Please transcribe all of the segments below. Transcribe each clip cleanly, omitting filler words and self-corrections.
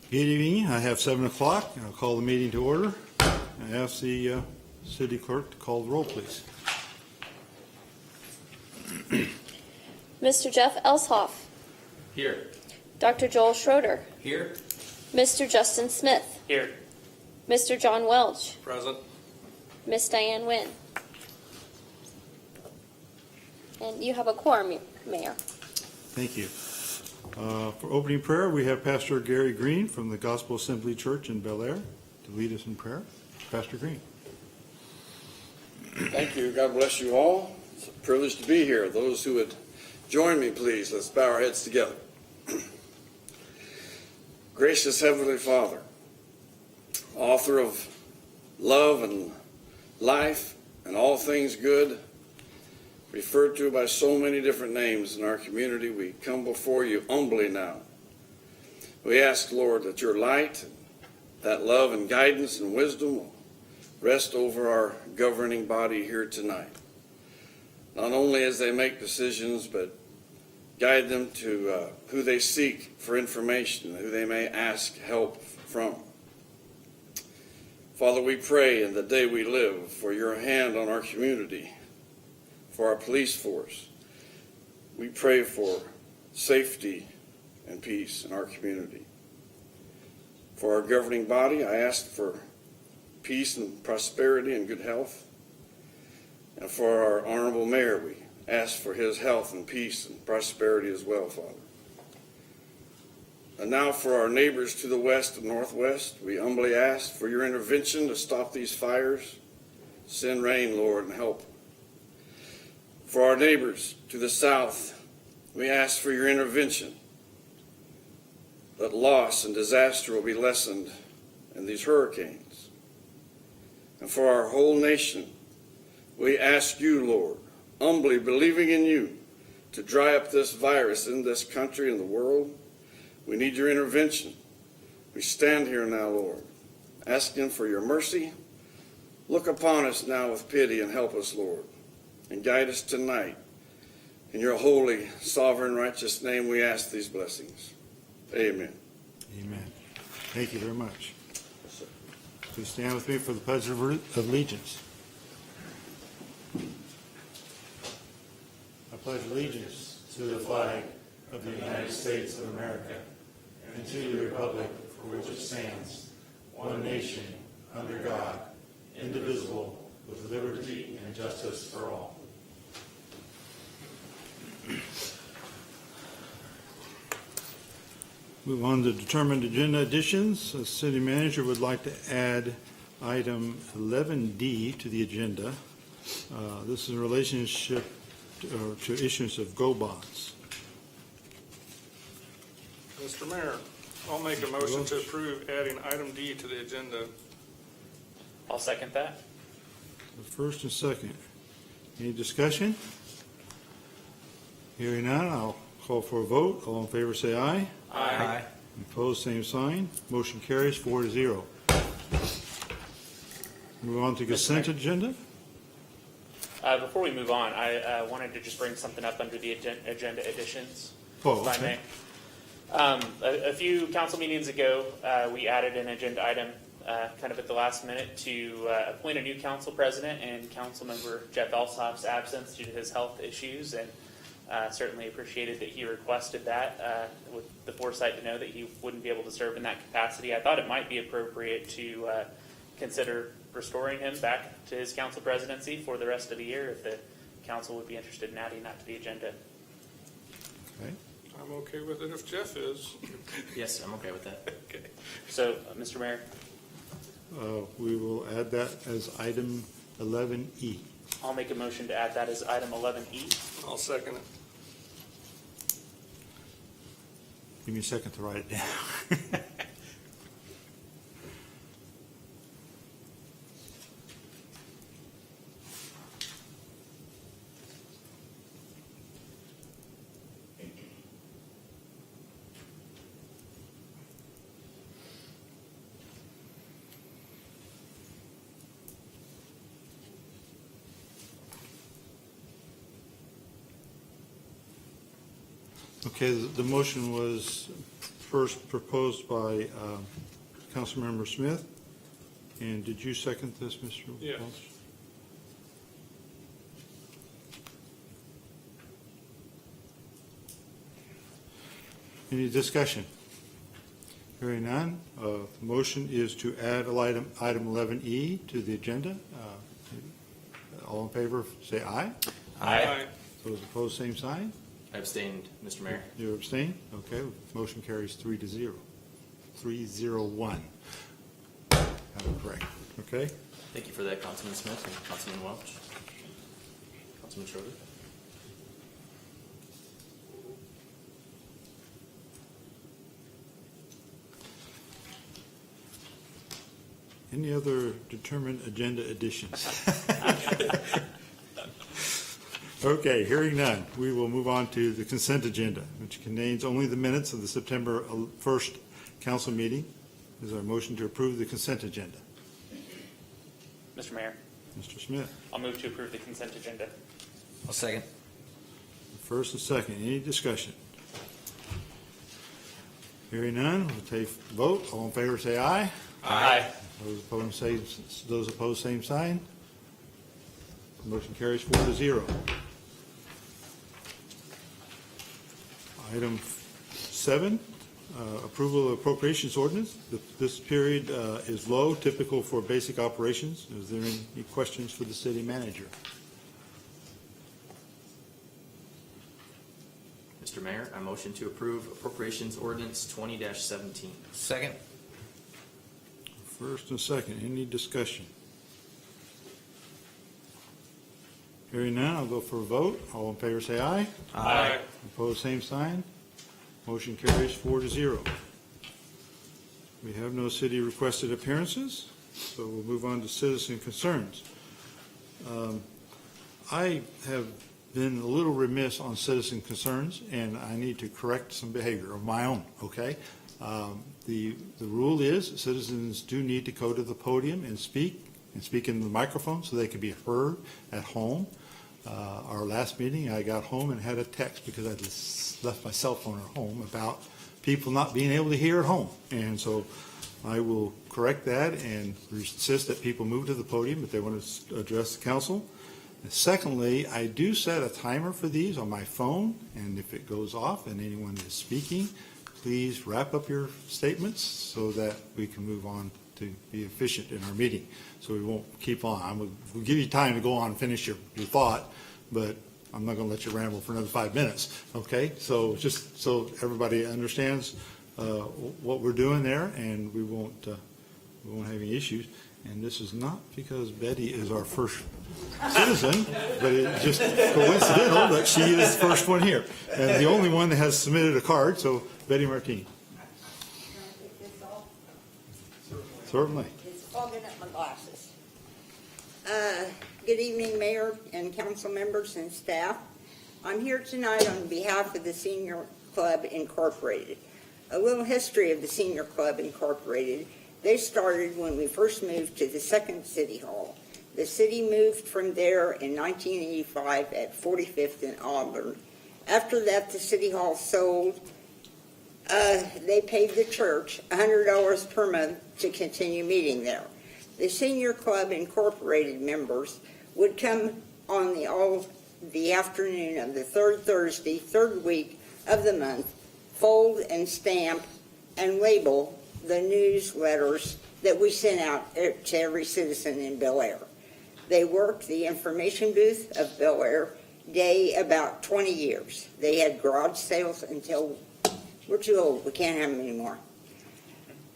Good evening. I have 7 o'clock. I'll call the meeting to order. I ask the city clerk to call the roll, please. Mr. Jeff Elshoff. Here. Dr. Joel Schroeder. Here. Mr. Justin Smith. Here. Mr. John Welch. Present. Miss Diane Nguyen. And you have a quorum, Mayor. Thank you. For opening prayer, we have Pastor Gary Green from the Gospel Assembly Church in Bel Aire to lead us in prayer. Pastor Green. Thank you. God bless you all. It's a privilege to be here. Those who would join me, please, let's bow our heads together. Gracious Heavenly Father, author of love and life and all things good, referred to by so many different names in our community, we come before you humbly now. We ask, Lord, that your light, that love and guidance and wisdom will rest over our governing body here tonight. Not only as they make decisions, but guide them to who they seek for information, who they may ask help from. Father, we pray in the day we live for your hand on our community, for our police force. We pray for safety and peace in our community. For our governing body, I ask for peace and prosperity and good health. And for our honorable mayor, we ask for his health and peace and prosperity as well, Father. And now for our neighbors to the west and northwest, we humbly ask for your intervention to stop these fires. Send rain, Lord, and help. For our neighbors to the south, we ask for your intervention, that loss and disaster will be lessened in these hurricanes. And for our whole nation, we ask you, Lord, humbly believing in you, to dry up this virus in this country and the world. We need your intervention. We stand here now, Lord, asking for your mercy. Look upon us now with pity and help us, Lord, and guide us tonight. In your holy, sovereign, righteous name, we ask these blessings. Amen. Amen. Thank you very much. Please stand with me for the Pledge of Allegiance. I pledge allegiance to the flag of the United States of America and to the republic for which it stands, one nation, under God, indivisible, with liberty and justice for all. Move on to determined agenda additions. The city manager would like to add item 11D to the agenda. This is in relationship to issuance of GO bonds. Mr. Mayor, I'll make a motion to approve adding item D to the agenda. I'll second that. The first and second. Any discussion? Hearing none, I'll call for a vote. All in favor say aye. Aye. Opposed, same sign. Motion carries 4-0. Move on to consent agenda. Before we move on, I wanted to just bring something up under the agenda additions, Oh, if I okay. may. A few council meetings ago, we added an agenda item kind of at the last minute to appoint a new council president and Councilmember Jeff Elshoff's absence due to his health issues, and certainly appreciated that he requested that with the foresight to know that he wouldn't be able to serve in that capacity. I thought it might be appropriate to consider restoring him back to his council presidency for the rest of the year if the council would be interested in adding that to the agenda. Okay. I'm okay with it if Jeff is. Yes, I'm okay with that. Okay. So, Mr. Mayor, We will add that as item 11E. I'll make a motion to add that as item 11E. I'll second it. Give me a second to write it down. Okay, the motion was first proposed by Councilmember Smith. And did you second this, Mr. Yes. Welch? Any discussion? Hearing none, the motion is to add item 11E to the agenda. All in favor, say aye. Aye. Those opposed, same sign. I abstained, Mr. Mayor. You abstain? Okay, motion carries 3-0. 301. Have it correct, okay? Thank you for that, Councilman Smith and Councilman Welch. Councilman Schroeder. Any other determined agenda additions? Okay, hearing none, we will move on to the consent agenda, which contains only the minutes of the September 1st council meeting. Is there a motion to approve the consent agenda? Mr. Mayor, Mr. Smith, I'll move to approve the consent agenda. I'll second. first and second, any discussion? Hearing none, we'll take vote. All in favor, say aye. Aye. Those opposed, same sign. Motion carries 4-0. Item 7, approval of appropriations ordinance. This period is low, typical for basic operations. Is there any questions for the city manager? Mr. Mayor, I motion to approve appropriations ordinance 20-17. Second. First and second, any discussion? Hearing none, I'll go for a vote. All in favor, say aye. Aye. Opposed, same sign. Motion carries 4-0. We have no city requested appearances, so we'll move on to citizen concerns. I have been a little remiss on citizen concerns, and I need to correct some behavior of my own, okay? The rule is citizens do need to go to the podium and speak into the microphone so they can be heard at home. Our last meeting, I got home and had a text because I just left my cell phone at home about people not being able to hear at home. And so I will correct that and insist that people move to the podium if they want to address the council. And secondly, I do set a timer for these on my phone, and if it goes off and anyone is speaking, please wrap up your statements so that we can move on to be efficient in our meeting. So we won't keep on. We'll give you time to go on and finish your thought, but I'm not going to let you ramble for another 5 minutes, okay? So just so everybody understands what we're doing there, and we won't have any issues. And this is not because Betty is our first citizen, but it's just coincidental that she is the first one here. And the only one that has submitted a card, so Betty Martini. Certainly. It's fogging up my glasses. Good evening, Mayor and council members and staff. I'm here tonight on behalf of the Senior Club Incorporated. A little history of the Senior Club Incorporated. They started when we first moved to the second City Hall. The city moved from there in 1985 at 45th and Auburn. After that, the City Hall sold. They paid the church $100 per month to continue meeting there. The Senior Club Incorporated members would come on the afternoon of the third Thursday, third week of the month, fold and stamp and label the newsletters that we sent out to every citizen in Bel Aire. They worked the information booth of Bel Aire day about 20 years. They had garage sales until we're too old. We can't have them anymore.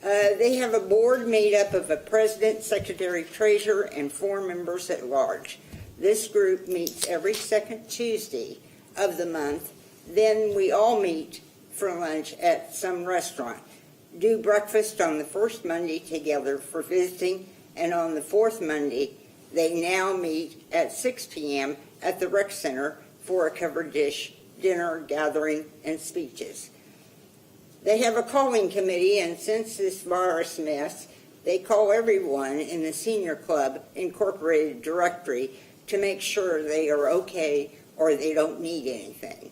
They have a board made up of a president, secretary, treasurer, and 4 members at large. This group meets every second Tuesday of the month. Then we all meet for lunch at some restaurant. Do breakfast on the first Monday together for visiting, and on the fourth Monday, they now meet at 6 p.m. at the rec center for a covered dish, dinner, gathering, and speeches. They have a calling committee, and since this virus mess, they call everyone in the Senior Club Incorporated directory to make sure they are okay or they don't need anything.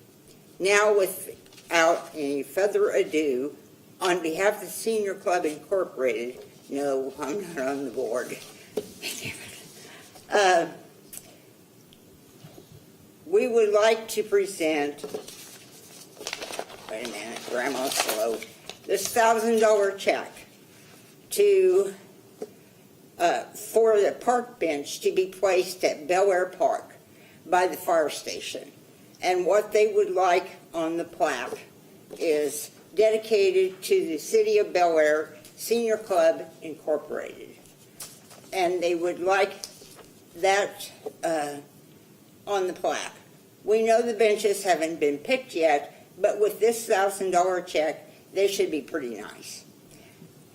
Now, without any further ado, on behalf of the Senior Club Incorporated, no, I'm not on the board. We would like to present, wait a minute, Grandma's slow, this $1,000 check to, for the park bench to be placed at Bel Aire Park by the fire station. And what they would like on the plaque is dedicated to the City of Bel Aire Senior Club Incorporated. And they would like that on the plaque. We know the benches haven't been picked yet, but with this $1,000 check, they should be pretty nice.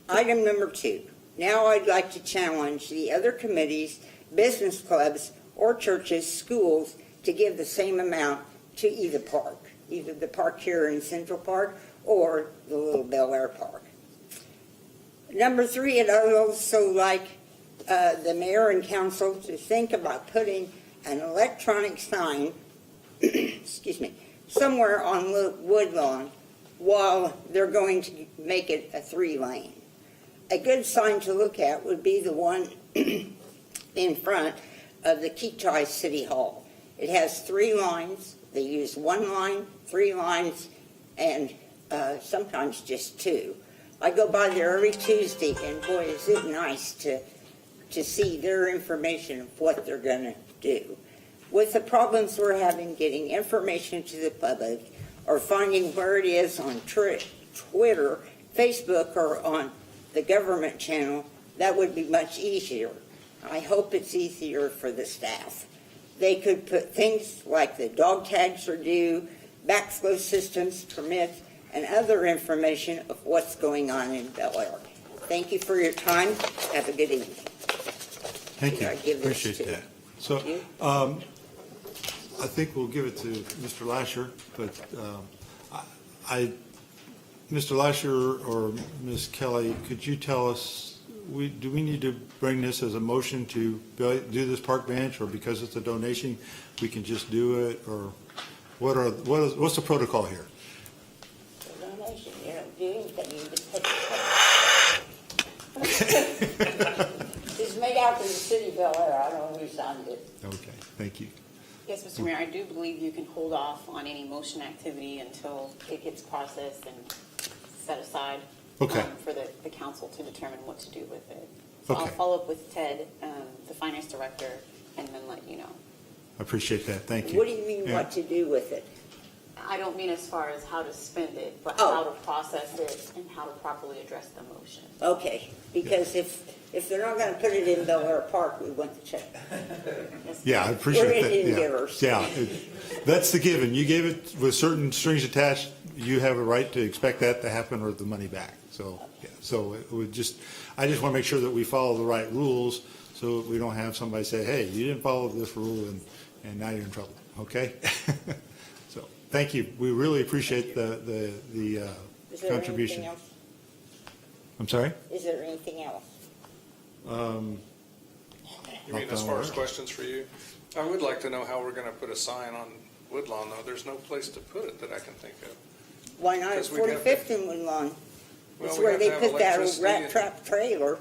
Item number 2. Now I'd like to challenge the other committees, business clubs, or churches, schools, to give the same amount to either park, either the park here in Central Park or the little Bel Aire Park. Number 3, I'd also like the mayor and council to think about putting an electronic sign excuse me, somewhere on Woodlawn while they're going to make it a 3-lane. A good sign to look at would be the one in front of the Ketai City Hall. It has 3 lines. They use 1 line, 3 lines, and sometimes just 2. I go by there every Tuesday, and boy, is it nice to see their information of what they're going to do. With the problems we're having getting information to the public or finding where it is on Twitter, Facebook, or on the government channel, that would be much easier. I hope it's easier for the staff. They could put things like the dog tags are due, backflow systems, permits, and other information of what's going on in Bel Aire. Thank you for your time. Have a good evening. Thank you. I give this Appreciate to that. So, you. I think we'll give it to Mr. Lasher, but Mr. Lasher or Ms. Kelly, could you tell us, do we need to bring this as a motion to do this park bench, or because it's a donation, we can just do it, or what's the protocol here? The donation, you don't do anything, you just take it. It's made out to the city of Bel Aire. I don't know who signed it. Okay, thank you. Yes, Mr. Mayor, I do believe you can hold off on any motion activity until it gets processed and set aside. Okay. For the council to determine what to do with it. So I'll Okay. follow up with Ted, the finance director, and then let you know. I appreciate that, thank you. What do you mean, Yeah. what to do with it? I don't mean as far as how to spend it, but Oh. how to process it and how to properly address the motion. Okay, because if they're not gonna put it in Bel Aire Park, we want the check. Yeah, I appreciate We're that. Indian Yeah. givers. Yeah, that's the given. You gave it with certain strings attached, you have a right to expect that to happen or the money back. So, yeah, so it would I just want to make sure that we follow the right rules so we don't have somebody say, hey, you didn't follow this rule and now you're in trouble, okay? So, thank you. We really appreciate the Is there contribution. anything else? I'm sorry? Is there anything else? You mean as far as questions for you? I would like to know how we're going to put a sign on Woodlawn, though. There's no place to put it that I can think of. Why not at Because we'd have 45th and Woodlawn? Well, It's we where have they to have put that old electricity rat and- trap trailer,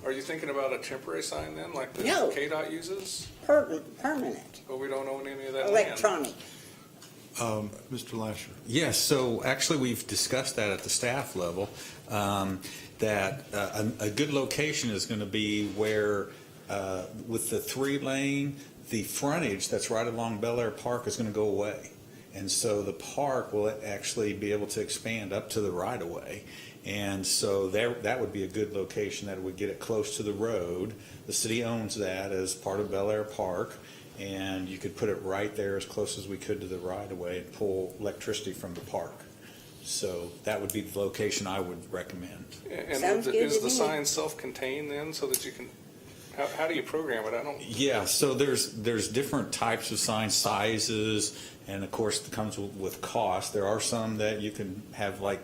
Are you thinking about a temporary sign then, like the No. KDOT uses? permanent, But we don't own any of that land. electronic. Mr. Lasher. Yes, so actually we've discussed that at the staff level, that a good location is going to be where, with the 3-lane, the frontage that's right along Bel Aire Park is going to go away. And so the park will actually be able to expand up to the right-of-way. And so that would be a good location, that would get it close to the road. The city owns that as part of Bel Aire Park. And you could put it right there as close as we could to the right-of-way and pull electricity from the park. So that would be the location I would recommend. And Sounds good is to the me. sign self-contained then, so that you can, how do you program it? I don't, Yeah, so there's different types of sign sizes, and of course it comes with cost. There are some that you can have, like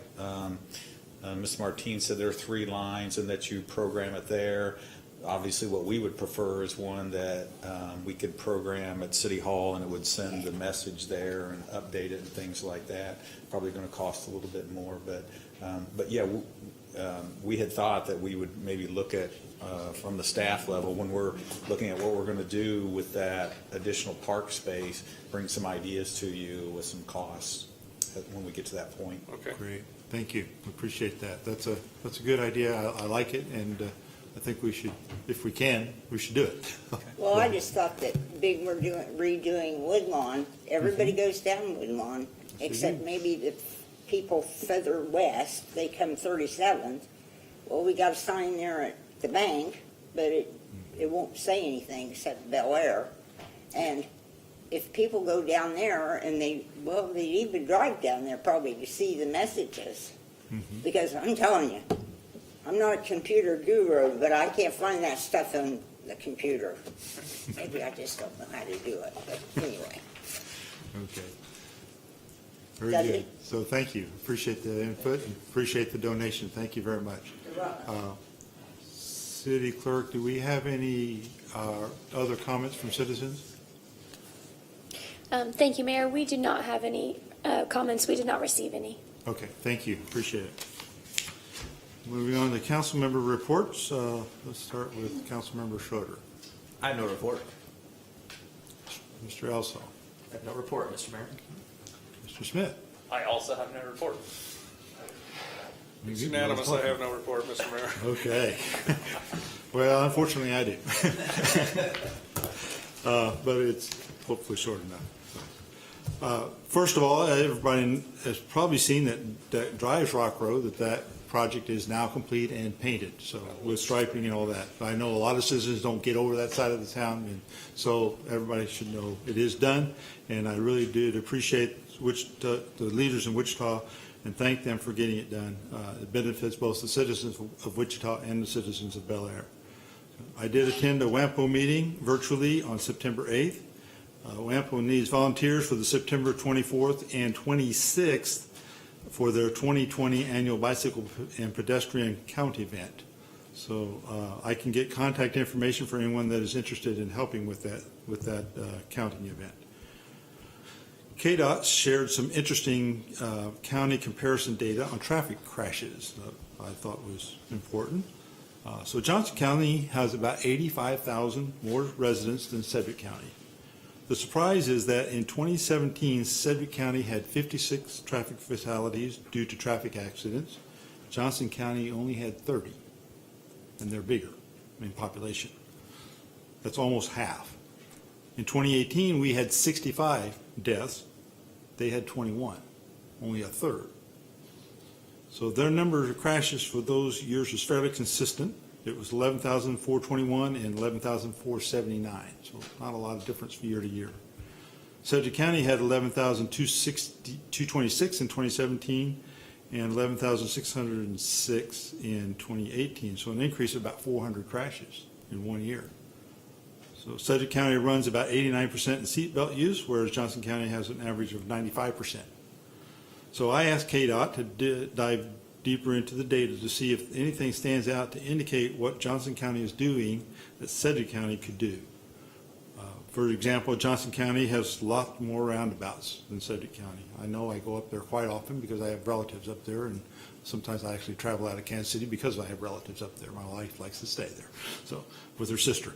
Ms. Martine said, there are 3 lines and that you program it there. Obviously, what we would prefer is one that we could program at City Hall, and it would send the message there and update it and things like that. Probably going to cost a little bit more, but But yeah, we had thought that we would maybe look at, from the staff level, when we're looking at what we're going to do with that additional park space, bring some ideas to you with some costs when we get to that point. Okay. Great, thank you, appreciate that. That's a good idea, I like it, and I think we should, if we can, we should do it. Well, I just thought that we're redoing Woodlawn. Everybody goes down Woodlawn, except maybe the people further west, they come 37th. Well, we got a sign there at the bank, but it won't say anything except Bel Aire. And if people go down there and they even drive down there probably to see the messages. Because I'm telling you, I'm not a computer guru, but I can't find that stuff on the computer. Maybe I just don't know how to do it, but anyway. Okay. Very That's good. it. So thank you. Appreciate the input and appreciate the donation. Thank you very much. You're welcome. City Clerk, do we have any other comments from citizens? Thank you, Mayor. We do not have any comments. We did not receive any. Okay, thank you. Appreciate it. Moving on to council member reports. Let's start with Councilmember Schroeder. I have no report. Mr. Elsaw. I have no report, Mr. Mayor. Mr. Smith. I also have no report. It's unanimous, I have no report, Mr. Mayor. Okay. Well, unfortunately, I do. But it's hopefully short enough. First of all, everybody has probably seen that Drives Rock Road, that project is now complete and painted, so with striping and all that. I know a lot of citizens don't get over that side of the town, and so everybody should know it is done. And I really did appreciate the leaders in Wichita and thank them for getting it done. It benefits both the citizens of Wichita and the citizens of Bel Aire. I did attend a WAMPO meeting virtually on September 8th. WAMPO needs volunteers for the September 24th and 26th for their 2020 annual bicycle and pedestrian count event. So I can get contact information for anyone that is interested in helping with that counting event. KDOT shared some interesting county comparison data on traffic crashes that I thought was important. So Johnson County has about 85,000 more residents than Sedgwick County. The surprise is that in 2017, Sedgwick County had 56 traffic fatalities due to traffic accidents. Johnson County only had 30, and they're bigger in population. That's almost half. In 2018, we had 65 deaths. They had 21, only a third. So their number of crashes for those years was fairly consistent. It was 11,421 and 11,479, so not a lot of difference from year to year. Sedgwick County had 11,226 in 2017 and 11,606 in 2018, so an increase of about 400 crashes in 1 year. So Sedgwick County runs about 89% in seatbelt use, whereas Johnson County has an average of 95%. So I asked KDOT to dive deeper into the data to see if anything stands out to indicate what Johnson County is doing that Sedgwick County could do. For example, Johnson County has a lot more roundabouts than Sedgwick County. I know I go up there quite often because I have relatives up there, and sometimes I actually travel out of Kansas City because I have relatives up there. My wife likes to stay there, so with her sister.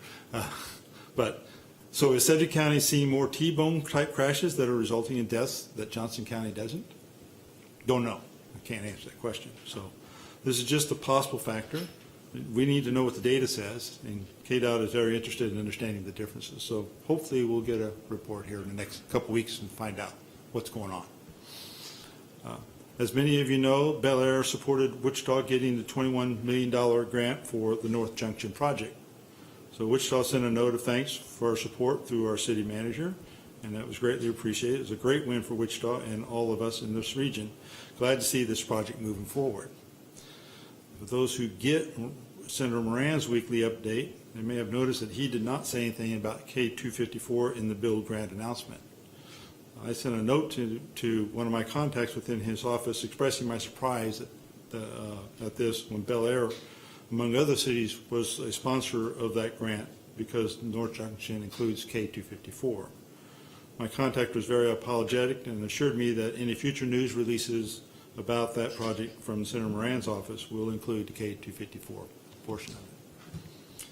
So is Sedgwick County seeing more T-bone type crashes that are resulting in deaths that Johnson County doesn't? Don't know. I can't answer that question. So this is just a possible factor. We need to know what the data says, and KDOT is very interested in understanding the differences. So hopefully we'll get a report here in the next couple weeks and find out what's going on. As many of you know, Bel Aire supported Wichita getting the $21 million grant for the North Junction project. So Wichita sent a note of thanks for our support through our city manager, and that was greatly appreciated. It was a great win for Wichita and all of us in this region. Glad to see this project moving forward. For those who get Senator Moran's weekly update, they may have noticed that he did not say anything about K-254 in the bill grant announcement. I sent a note to one of my contacts within his office expressing my surprise at this when Bel Aire, among other cities, was a sponsor of that grant because North Junction includes K-254. My contact was very apologetic and assured me that any future news releases about that project from Senator Moran's office will include the K-254 portion of it.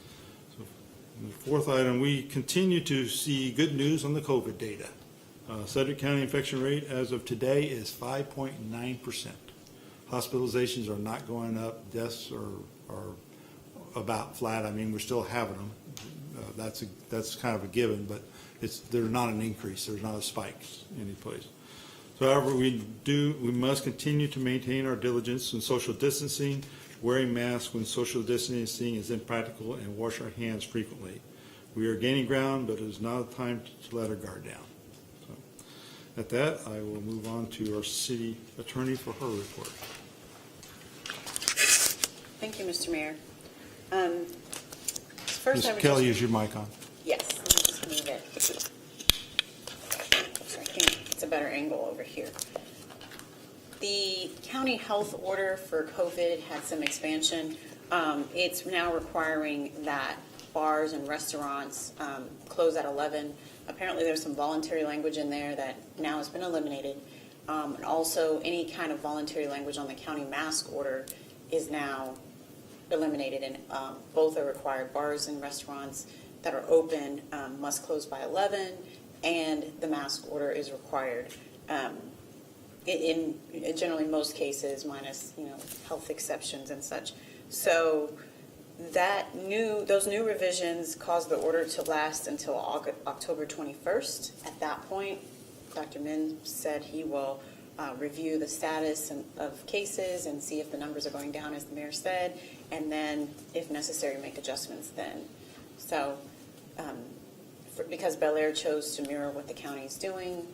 So, the fourth item, we continue to see good news on the COVID data. Sedgwick County infection rate as of today is 5.9%. Hospitalizations are not going up. Deaths are about flat. I mean, we're still having them. That's kind of a given, but they're not an increase. There's not a spike any place. So, however, we must continue to maintain our diligence in social distancing, wearing masks when social distancing is impractical, and wash our hands frequently. We are gaining ground, but it is not a time to let our guard down. So, at that, I will move on to our city attorney for her report. Thank you, Mr. Mayor. First, Ms. Kelly, is your mic on? Yes, let me just move it. So I think it's a better angle over here. The county health order for COVID had some expansion. It's now requiring that bars and restaurants close at 11. Apparently, there's some voluntary language in there that now has been eliminated. And also, any kind of voluntary language on the county mask order is now eliminated, and both are required. Bars and restaurants that are open must close by 11, and the mask order is required in generally most cases, minus health exceptions and such. So those new revisions caused the order to last until October 21st. At that point, Dr. Min said he will review the status of cases and see if the numbers are going down, as the mayor said, and then, if necessary, make adjustments then. So, because Bel Aire chose to mirror what the county is doing,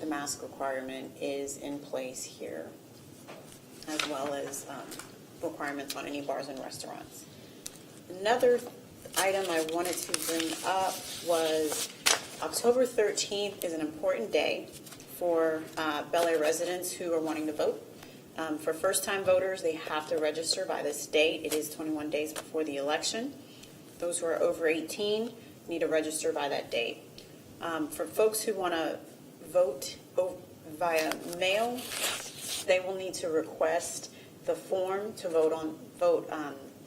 the mask requirement is in place here, as well as requirements on any bars and restaurants. Another item I wanted to bring up was October 13th is an important day for Bel Aire residents who are wanting to vote. For first-time voters, they have to register by this date. It is 21 days before the election. Those who are over 18 need to register by that date. For folks who want to vote via mail, they will need to request the form to vote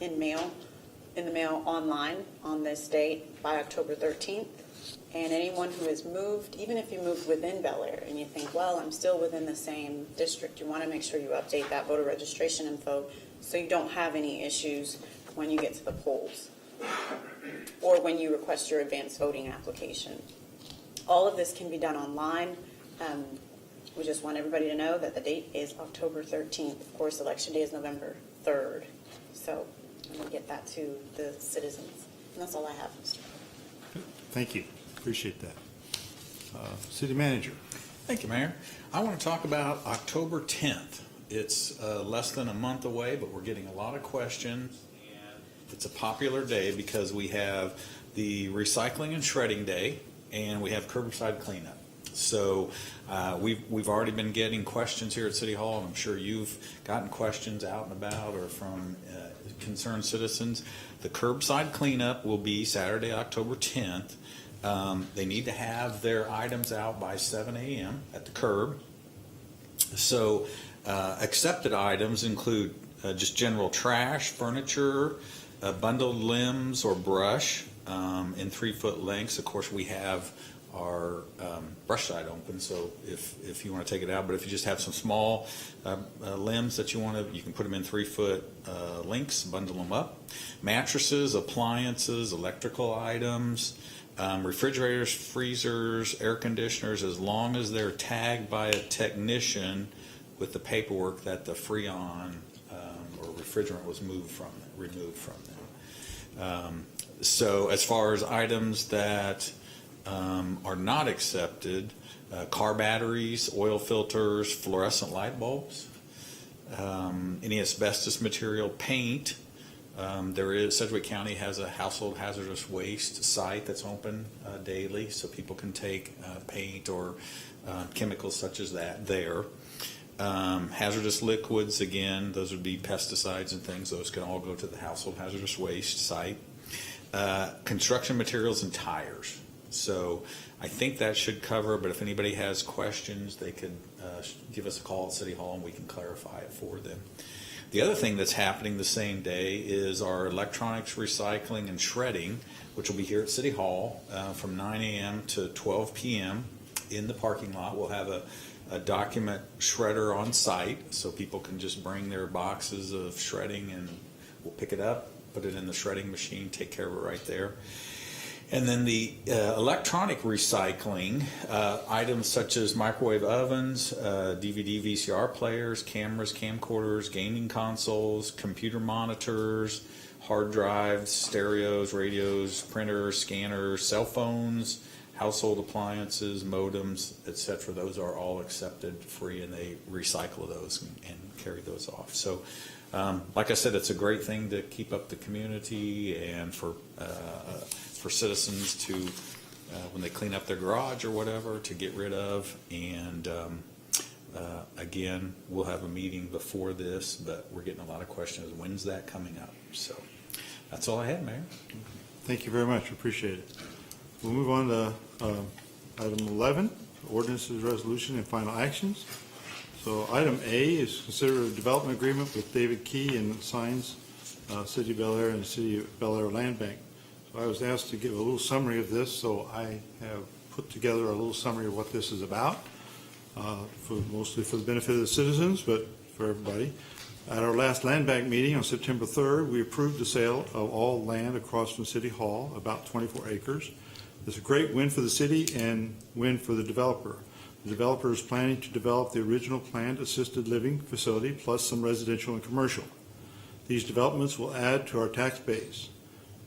in the mail online on this date by October 13th. And anyone who has moved, even if you moved within Bel Aire and you think, well, I'm still within the same district, you want to make sure you update that voter registration info so you don't have any issues when you get to the polls or when you request your advanced voting application. All of this can be done online. We just want everybody to know that the date is October 13th. Of course, election day is November 3rd. So I'm going to get that to the citizens. And that's all I have, Mr. Thank you. Appreciate that. City Manager. Thank you, Mayor. I want to talk about October 10th. It's less than a month away, but we're getting a lot of questions. And it's a popular day because we have the recycling and shredding day, and we have curbside cleanup. So we've already been getting questions here at City Hall, and I'm sure you've gotten questions out and about or from concerned citizens. The curbside cleanup will be Saturday, October 10th. They need to have their items out by 7 a.m. at the curb. So accepted items include just general trash, furniture, bundled limbs or brush in 3-foot lengths. Of course, we have our brush side open, so if you want to take it out, but if you just have some small limbs that you want to, you can put them in 3-foot lengths, bundle them up. Mattresses, appliances, electrical items, refrigerators, freezers, air conditioners, as long as they're tagged by a technician with the paperwork that the Freon or refrigerant was removed from them. So as far as items that are not accepted, car batteries, oil filters, fluorescent light bulbs, any asbestos material, paint. Sedgwick County has a household hazardous waste site that's open daily, so people can take paint or chemicals such as that there. Hazardous liquids, again, those would be pesticides and things. Those can all go to the household hazardous waste site. Construction materials and tires. So I think that should cover, but if anybody has questions, they could give us a call at City Hall and we can clarify it for them. The other thing that's happening the same day is our electronics recycling and shredding, which will be here at City Hall from 9 a.m. to 12 p.m. in the parking lot. We'll have a document shredder on site, so people can just bring their boxes of shredding and we'll pick it up, put it in the shredding machine, take care of it right there. And then the electronic recycling, items such as microwave ovens, DVD, VCR players, cameras, camcorders, gaming consoles, computer monitors, hard drives, stereos, radios, printers, scanners, cell phones, household appliances, modems, etc. Those are all accepted free, and they recycle those and carry those off. So, like I said, it's a great thing to keep up the community and for citizens to, when they clean up their garage or whatever, to get rid of. And again, we'll have a meeting before this, but we're getting a lot of questions. When's that coming up? So that's all I had, Mayor. Thank you very much. Appreciate it. We'll move on to item 11, ordinances, resolution, and final actions. So item A is consider a development agreement with David Key and Signs, City of Bel Aire and City of Bel Aire Land Bank. So I was asked to give a little summary of this, so I have put together a little summary of what this is about, mostly for the benefit of the citizens, but for everybody. At our last land bank meeting on September 3rd, we approved the sale of all land across from City Hall, about 24 acres. It's a great win for the city and win for the developer. The developer is planning to develop the original planned assisted living facility plus some residential and commercial. These developments will add to our tax base.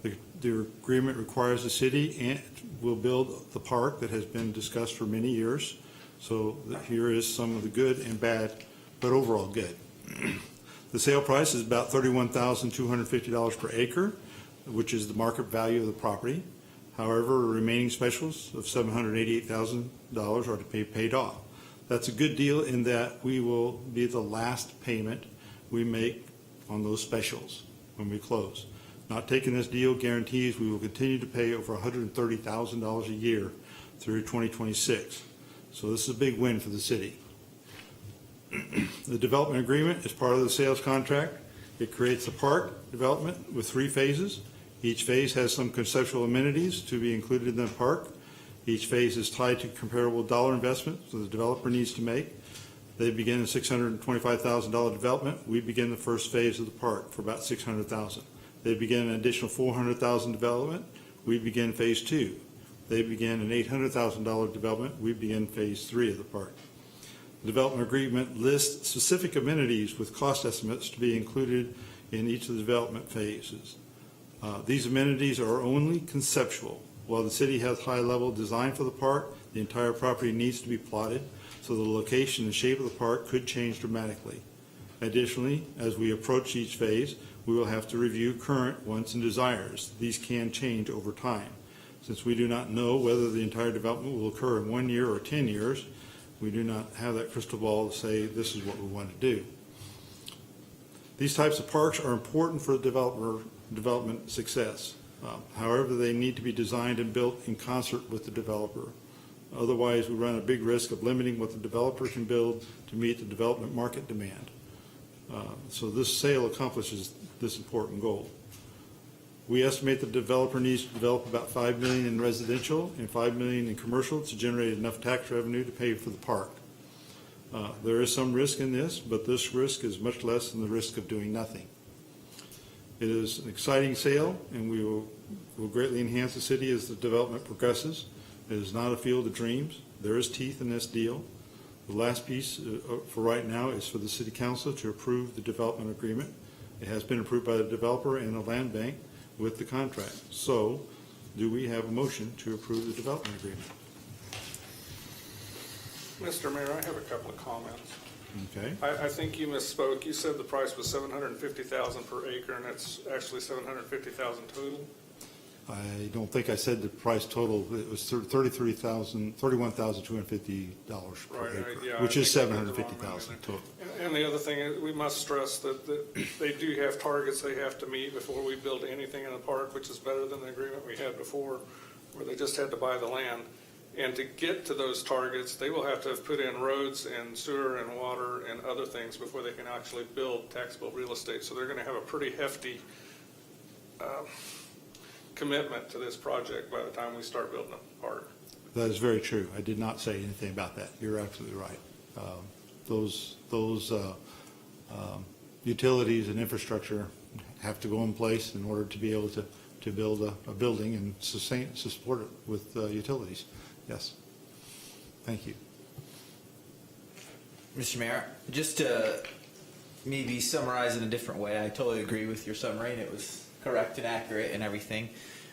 The agreement requires the city and will build the park that has been discussed for many years. So here is some of the good and bad, but overall good. The sale price is about $31,250 per acre, which is the market value of the property. However, remaining specials of $788,000 are to be paid off. That's a good deal in that we will be the last payment we make on those specials when we close. Not taking this deal guarantees we will continue to pay over $130,000 a year through 2026. So this is a big win for the city. The development agreement is part of the sales contract. It creates a park development with 3 phases. Each phase has some conceptual amenities to be included in the park. Each phase is tied to comparable dollar investment so the developer needs to make. They begin a $625,000 development. We begin the first phase of the park for about $600,000. They begin an additional $400,000 development. We begin phase 2. They begin an $800,000 development. We begin phase 3 of the park. The development agreement lists specific amenities with cost estimates to be included in each of the development phases. These amenities are only conceptual. While the city has high-level design for the park, the entire property needs to be plotted, so the location and shape of the park could change dramatically. Additionally, as we approach each phase, we will have to review current wants and desires. These can change over time. Since we do not know whether the entire development will occur in 1 year or 10 years, we do not have that crystal ball to say this is what we want to do. These types of parks are important for development success. However, they need to be designed and built in concert with the developer. Otherwise, we run a big risk of limiting what the developer can build to meet the development market demand. So this sale accomplishes this important goal. We estimate the developer needs to develop about $5 million in residential and $5 million in commercial to generate enough tax revenue to pay for the park. There is some risk in this, but this risk is much less than the risk of doing nothing. It is an exciting sale, and we will greatly enhance the city as the development progresses. It is not a field of dreams. There is teeth in this deal. The last piece for right now is for the city council to approve the development agreement. It has been approved by the developer and the land bank with the contract. So, do we have a motion to approve the development agreement? Mr. Mayor, I have a couple of comments. Okay. I think you misspoke. You said the price was $750,000 per acre, and it's actually $750,000 total. I don't think I said the price total. It was $31,250 per acre, Yeah, which is I think I read the wrong $750,000 amount. total. And the other thing is, we must stress that they do have targets they have to meet before we build anything in the park, which is better than the agreement we had before. where they just had to buy the land. And to get to those targets, they will have to have put in roads and sewer and water and other things before they can actually build taxable real estate. So they're going to have a pretty hefty commitment to this project by the time we start building a park. That is very true. I did not say anything about that. You're absolutely right. Those utilities and infrastructure have to go in place in order to be able to build a building and support it with utilities. Yes. Thank you. Mr. Mayor, just to maybe summarize in a different way, I totally agree with your summary, and it was correct and accurate and everything,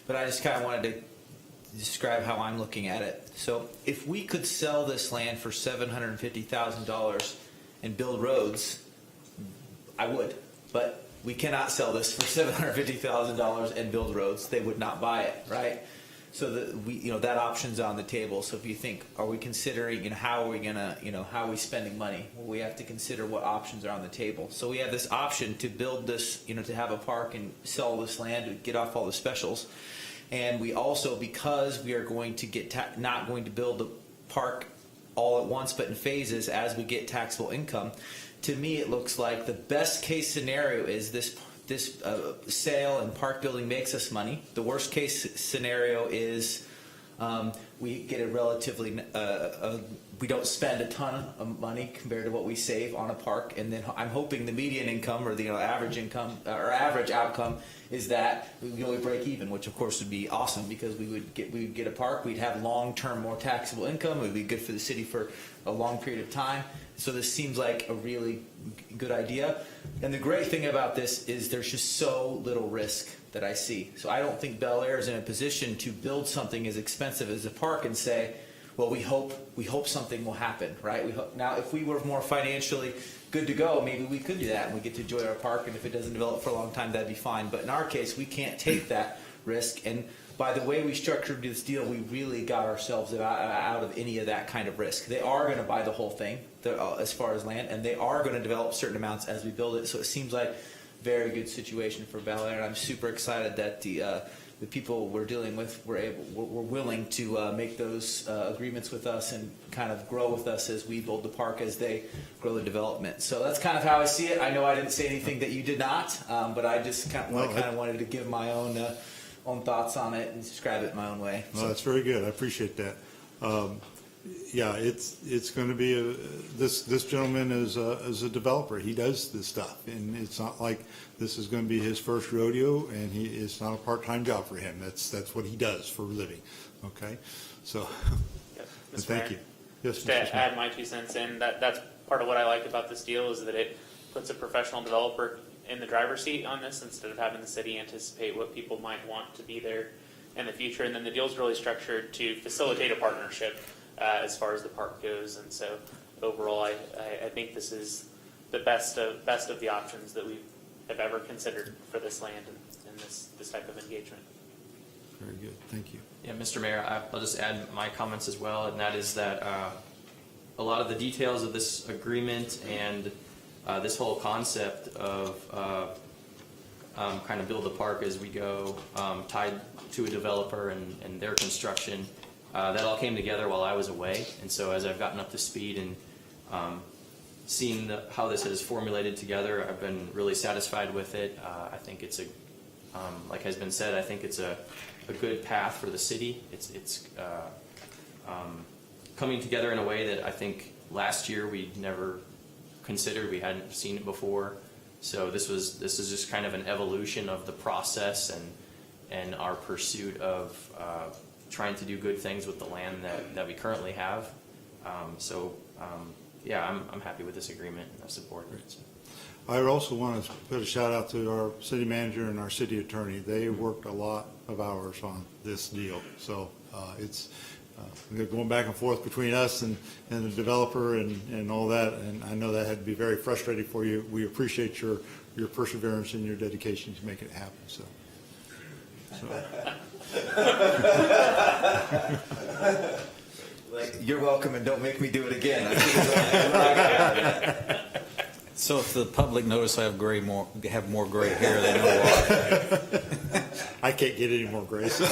but I just kind of wanted to describe how I'm looking at it. So if we could sell this land for $750,000 and build roads, I would, but we cannot sell this for $750,000 and build roads. They would not buy it, right? So that option's on the table. So if you think, are we considering, how are we gonna, how are we spending money? Well, we have to consider what options are on the table. So we have this option to build this, to have a park and sell this land to get off all the specials. And we also, because we are going to not going to build the park all at once, but in phases as we get taxable income, to me it looks like the best case scenario is this sale and park building makes us money. The worst case scenario is we get a relatively we don't spend a ton of money compared to what we save on a park, and then I'm hoping the median income or the average income or average outcome is that we break even, which of course would be awesome because we would get a park, we'd have long-term more taxable income, it would be good for the city for a long period of time. So this seems like a really good idea. And the great thing about this is there's just so little risk that I see. So I don't think Bel Aire is in a position to build something as expensive as a park and say, well, we hope something will happen, right? Now, if we were more financially good to go, maybe we could do that and we get to enjoy our park, and if it doesn't develop for a long time, that'd be fine. But in our case, we can't take that risk. And by the way we structured this deal, we really got ourselves out of any of that kind of risk. They are going to buy the whole thing as far as land, and they are going to develop certain amounts as we build it. So it seems like a very good situation for Bel Aire, and I'm super excited that the people we're dealing with were willing to make those agreements with us and kind of grow with us as we build the park as they grow the development. So that's kind of how I see it. I know I didn't say anything that you did not, but I just kind of wanted to give my own thoughts on it and describe it my own way. Well, that's very good. I appreciate that. Yeah, it's going to be this gentleman is a developer. He does this stuff, and it's not like this is going to be his first rodeo, and it's not a part-time job for him. That's what he does for a living. Okay, so Yes, thank you. Yes, Just to add my 2 cents in, that's part of what I like about this deal is that it puts a professional developer in the driver's seat on this instead of having the city anticipate what people might want to be there in the future. And then the deal's really structured to facilitate a partnership as far as the park goes. And so overall, I think this is the best of the options that we have ever considered for this land and this type of engagement. Very good. Thank you. Yeah, Mr. Mayor, I'll just add my comments as well, and that is that a lot of the details of this agreement and this whole concept of kind of build the park as we go, tied to a developer and their construction, that all came together while I was away. And so as I've gotten up to speed and seen how this has formulated together, I've been really satisfied with it. I think it's like has been said, I think it's a good path for the city. It's coming together in a way that I think last year we never considered. We hadn't seen it before. So this is just kind of an evolution of the process and our pursuit of trying to do good things with the land that we currently have. Yeah, I'm happy with this agreement and I support it. So. I also want to put a shout out to our city manager and our city attorney. They worked a lot of hours on this deal. So it's going back and forth between us and the developer and all that. And I know that had to be very frustrating for you. We appreciate your perseverance and your dedication to make it happen. So. You're welcome, and don't make me do it again. So if the public notice I have more gray hair, they know why. I can't get any more gray. So.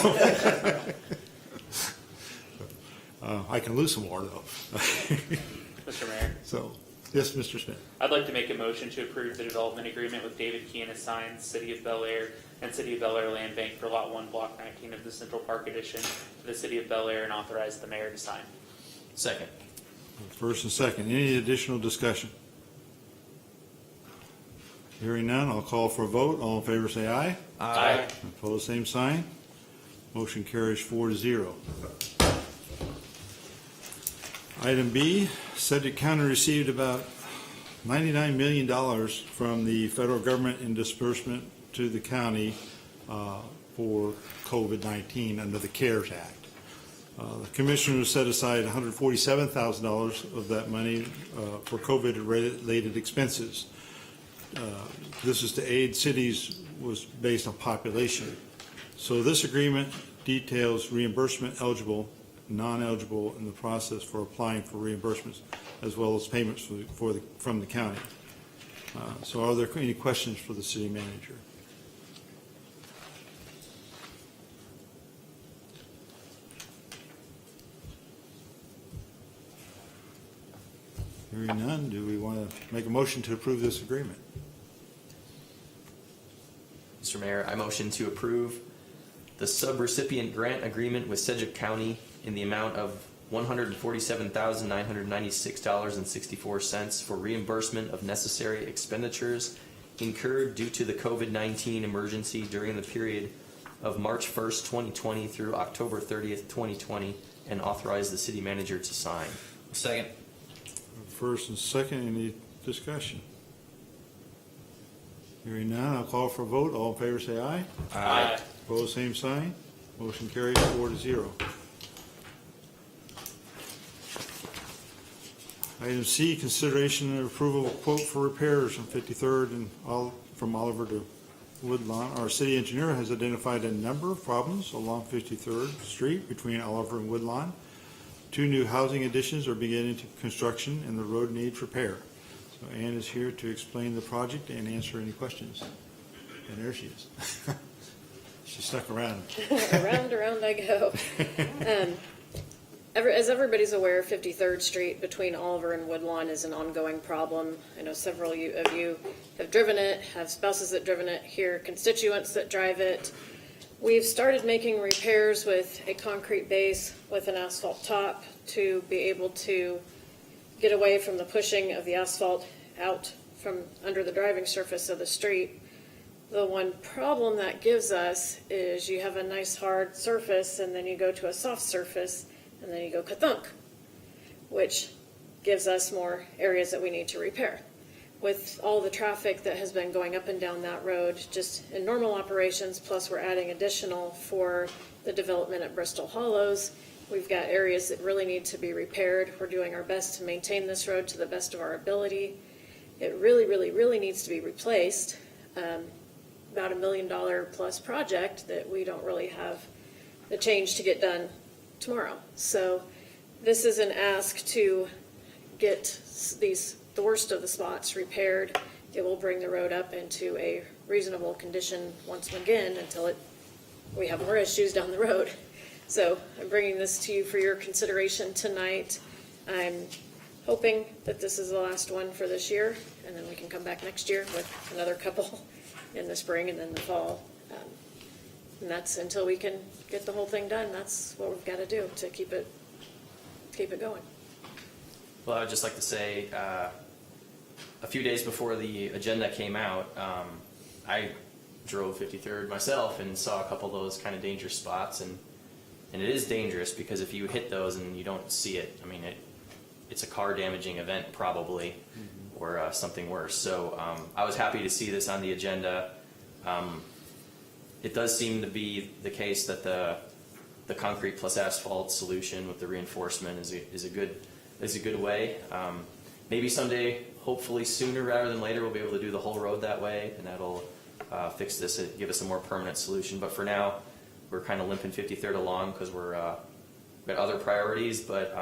I can lose some more though. Mr. Mayor, So, yes, Mr. Smith. I'd like to make a motion to approve the development agreement with David Key and Assigns, City of Bel Aire, and City of Bel Aire Land Bank for Lot 1, Block 19 of the Central Park Edition to the City of Bel Aire and authorize the mayor to sign. Second. First and second, any additional discussion? Hearing none, I'll call for a vote. All in favor say aye. Aye. Opposed, same sign. Motion carries 4-0. Item B, Sedgwick County received about $99 million from the federal government in disbursement to the county for COVID-19 under the CARES Act. The commissioners set aside $147,000 of that money for COVID-related expenses. This is to aid cities was based on population. So this agreement details reimbursement eligible, non-eligible in the process for applying for reimbursements, as well as payments from the county. So are there any questions for the city manager? Hearing none, do we want to make a motion to approve this agreement? Mr. Mayor, I motion to approve the subrecipient grant agreement with Sedgwick County in the amount of $147,996.64 for reimbursement of necessary expenditures incurred due to the COVID-19 emergency during the period of March 1st, 2020 through October 30th, 2020, and authorize the city manager to sign. Second. First and second, any discussion? Hearing none, I'll call for a vote. All in favor say aye. Aye. Opposed, same sign. Motion carries 4-0. Item C, consideration and approval of quote for repairs on 53rd and from Oliver to Woodlawn. Our city engineer has identified a number of problems along 53rd Street between Oliver and Woodlawn. 2 new housing additions are beginning construction and the road needs repair. So Ann is here to explain the project and answer any questions. And there she is. She stuck around. Around I go. As everybody's aware, 53rd Street between Oliver and Woodlawn is an ongoing problem. I know several of you have driven it, have spouses that driven it, hear constituents that drive it. We've started making repairs with a concrete base with an asphalt top to be able to get away from the pushing of the asphalt out from under the driving surface of the street. The one problem that gives us is you have a nice hard surface and then you go to a soft surface and then you go ka-thunk, which gives us more areas that we need to repair. With all the traffic that has been going up and down that road, just in normal operations, plus we're adding additional for the development at Bristol Hollows, we've got areas that really need to be repaired. We're doing our best to maintain this road to the best of our ability. It really, really, really needs to be replaced. About $1 million plus project that we don't really have the change to get done tomorrow. So this is an ask to get the worst of the spots repaired. It will bring the road up into a reasonable condition once again until we have more issues down the road. So I'm bringing this to you for your consideration tonight. I'm hoping that this is the last one for this year, and then we can come back next year with another couple in the spring and then the fall. And that's until we can get the whole thing done. That's what we've got to do to keep it going. Well, I would just like to say, a few days before the agenda came out, I drove 53rd myself and saw a couple of those kind of dangerous spots, and it is dangerous because if you hit those and you don't see it, I mean, it's a car damaging event probably, or something worse. So I was happy to see this on the agenda. It does seem to be the case that the concrete plus asphalt solution with the reinforcement is a good way. Maybe someday, hopefully sooner rather than later, we'll be able to do the whole road that way, and that'll fix this, give us a more permanent solution. But for now, we're kind of limping 53rd along because we've got other priorities, but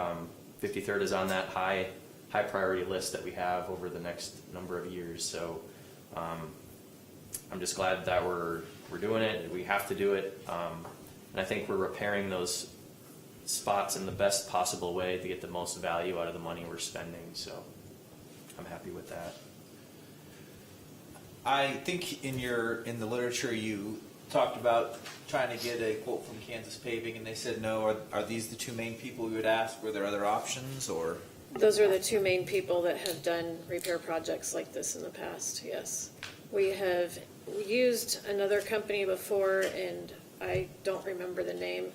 53rd is on that high priority list that we have over the next number of years. So I'm just glad that we're doing it. We have to do it, and I think we're repairing those spots in the best possible way to get the most value out of the money we're spending. So I'm happy with that. I think in the literature you talked about trying to get a quote from Kansas Paving, and they said no. Are these the two main people we would ask? Were there other options, or? Those are the two main people that have done repair projects like this in the past, yes. We have used another company before, and I don't remember the name.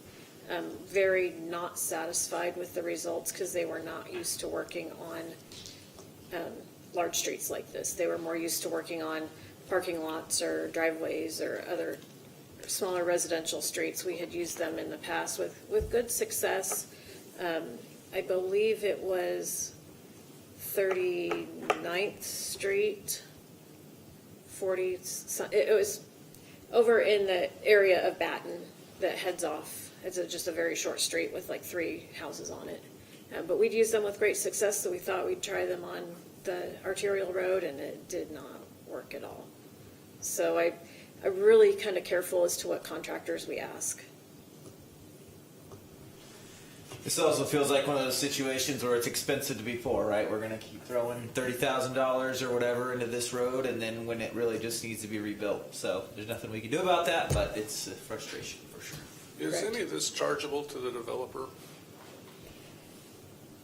Very not satisfied with the results because they were not used to working on large streets like this. They were more used to working on parking lots or driveways or other smaller residential streets. We had used them in the past with good success. I believe it was 39th Street, 40, it was over in the area of Baton that heads off. It's just a very short street with like 3 houses on it. But we'd used them with great success, so we thought we'd try them on the arterial road, and it did not work at all. So I'm really kind of careful as to what contractors we ask. This also feels like one of those situations where it's expensive to be poor, right? We're going to keep throwing $30,000 or whatever into this road, and then when it really just needs to be rebuilt. So there's nothing we can do about that, but it's a frustration for sure. Is Correct. any of this chargeable to the developer?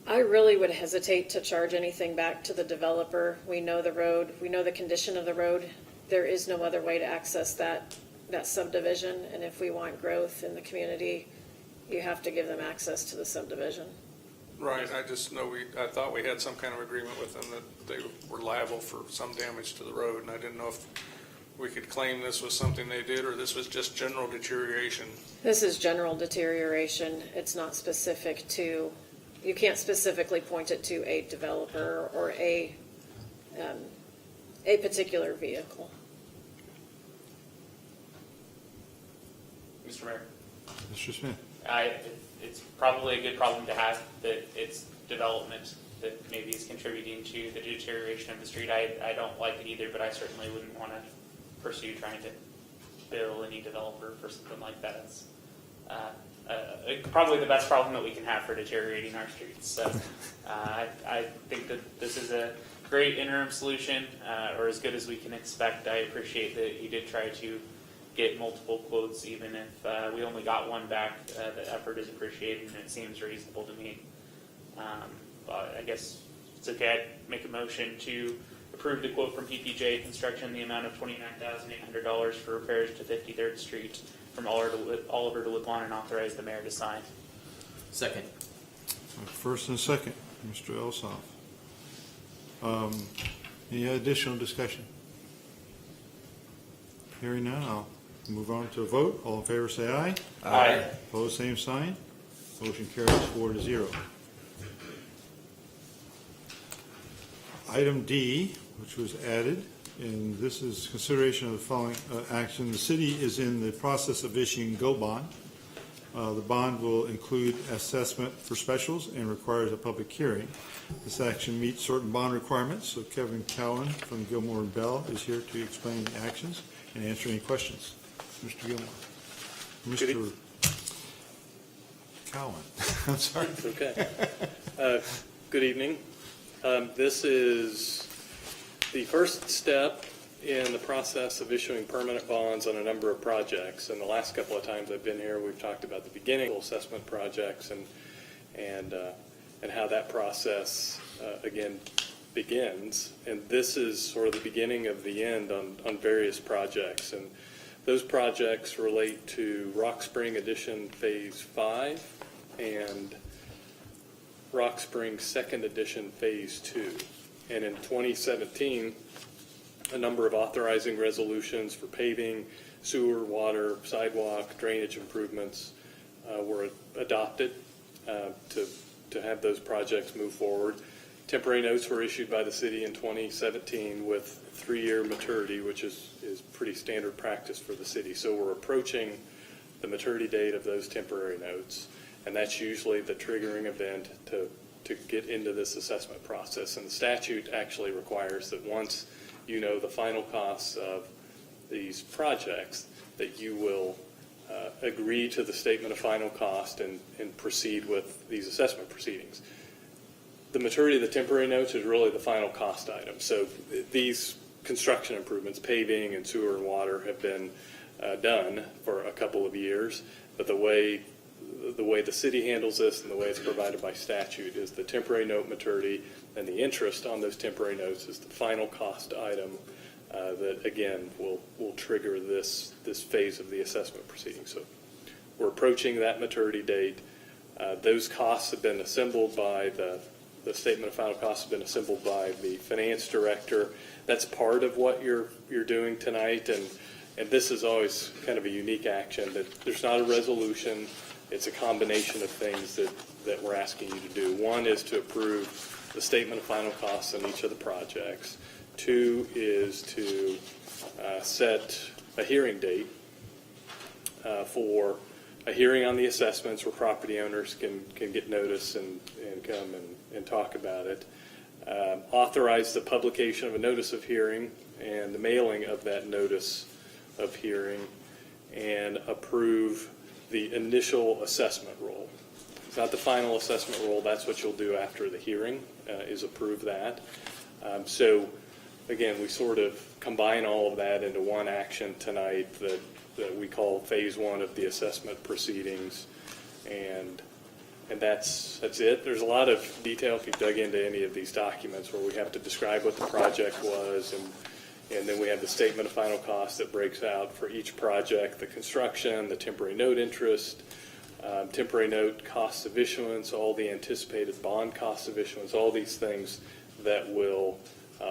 I really would hesitate to charge anything back to the developer. We know the road, we know the condition of the road. There is no other way to access that subdivision, and if we want growth in the community, you have to give them access to the subdivision. Right, I just know I thought we had some kind of agreement with them that they were liable for some damage to the road, and I didn't know if we could claim this was something they did or this was just general deterioration. This is general deterioration. It's not specific to, you can't specifically point it to a developer or a particular vehicle. Mr. Mayor, Mr. Smith? it's probably a good problem to have that it's development that maybe is contributing to the deterioration of the street. I don't like it either, but I certainly wouldn't want to pursue trying to bill any developer for something like that. It's probably the best problem that we can have for deteriorating our streets. So I think that this is a great interim solution, or as good as we can expect. I appreciate that you did try to get multiple quotes, even if we only got one back. The effort is appreciated, and it seems reasonable to me. But I guess it's okay. I'd make a motion to approve the quote from PPJ Construction in the amount of $29,800 for repairs to 53rd Street from Oliver to Woodlawn, and authorize the mayor to sign. Second. First and second, Mr. Elsoff. Any additional discussion? Hearing none, I'll move on to a vote. All in favor, say aye. Aye. Opposed, same sign. Motion carries 4-0. Item D, which was added, and this is consideration of the following action. The city is in the process of issuing GO bond. The bond will include assessment for specials and requires a public hearing. This action meets certain bond requirements, so Kevin Cowan from Gilmore and Bell is here to explain the actions and answer any questions. Mr. Gilmore. Mr. Cowan. I'm sorry. Okay. Good evening. This is the first step in the process of issuing permanent bonds on a number of projects. And the last couple of times I've been here, we've talked about the beginning assessment projects and how that process again begins. And this is sort of the beginning of the end on various projects. And those projects relate to Rock Spring Edition Phase 5 and Rock Spring Second Edition Phase 2. And in 2017, a number of authorizing resolutions for paving, sewer, water, sidewalk, drainage improvements were adopted to have those projects move forward. Temporary notes were issued by the city in 2017 with 3-year maturity, which is pretty standard practice for the city. So we're approaching the maturity date of those temporary notes, and that's usually the triggering event to get into this assessment process. And the statute actually requires that once you know the final costs of these projects, that you will agree to the statement of final cost and proceed with these assessment proceedings. The maturity of the temporary notes is really the final cost item. So these construction improvements, paving and sewer and water, have been done for a couple of years, but the way the city handles this and the way it's provided by statute is the temporary note maturity and the interest on those temporary notes is the final cost item that, again, will trigger this phase of the assessment proceeding. So we're approaching that maturity date. Those costs have been assembled by the statement of final costs have been assembled by the finance director. That's part of what you're doing tonight, and this is always kind of a unique action. That there's not a resolution. It's a combination of things that we're asking you to do. One is to approve the statement of final costs on each of the projects. Two is to set a hearing date for a hearing on the assessments where property owners can get notice and come and talk about it. Authorize the publication of a notice of hearing and the mailing of that notice of hearing, and approve the initial assessment roll. It's not the final assessment roll. That's what you'll do after the hearing, is approve that. So again, we sort of combine all of that into one action tonight that we call phase one of the assessment proceedings, and that's it. There's a lot of detail if you dug into any of these documents where we have to describe what the project was, and then we have the statement of final cost that breaks out for each project, the construction, the temporary note interest, temporary note costs of issuance, all the anticipated bond costs of issuance, all these things that will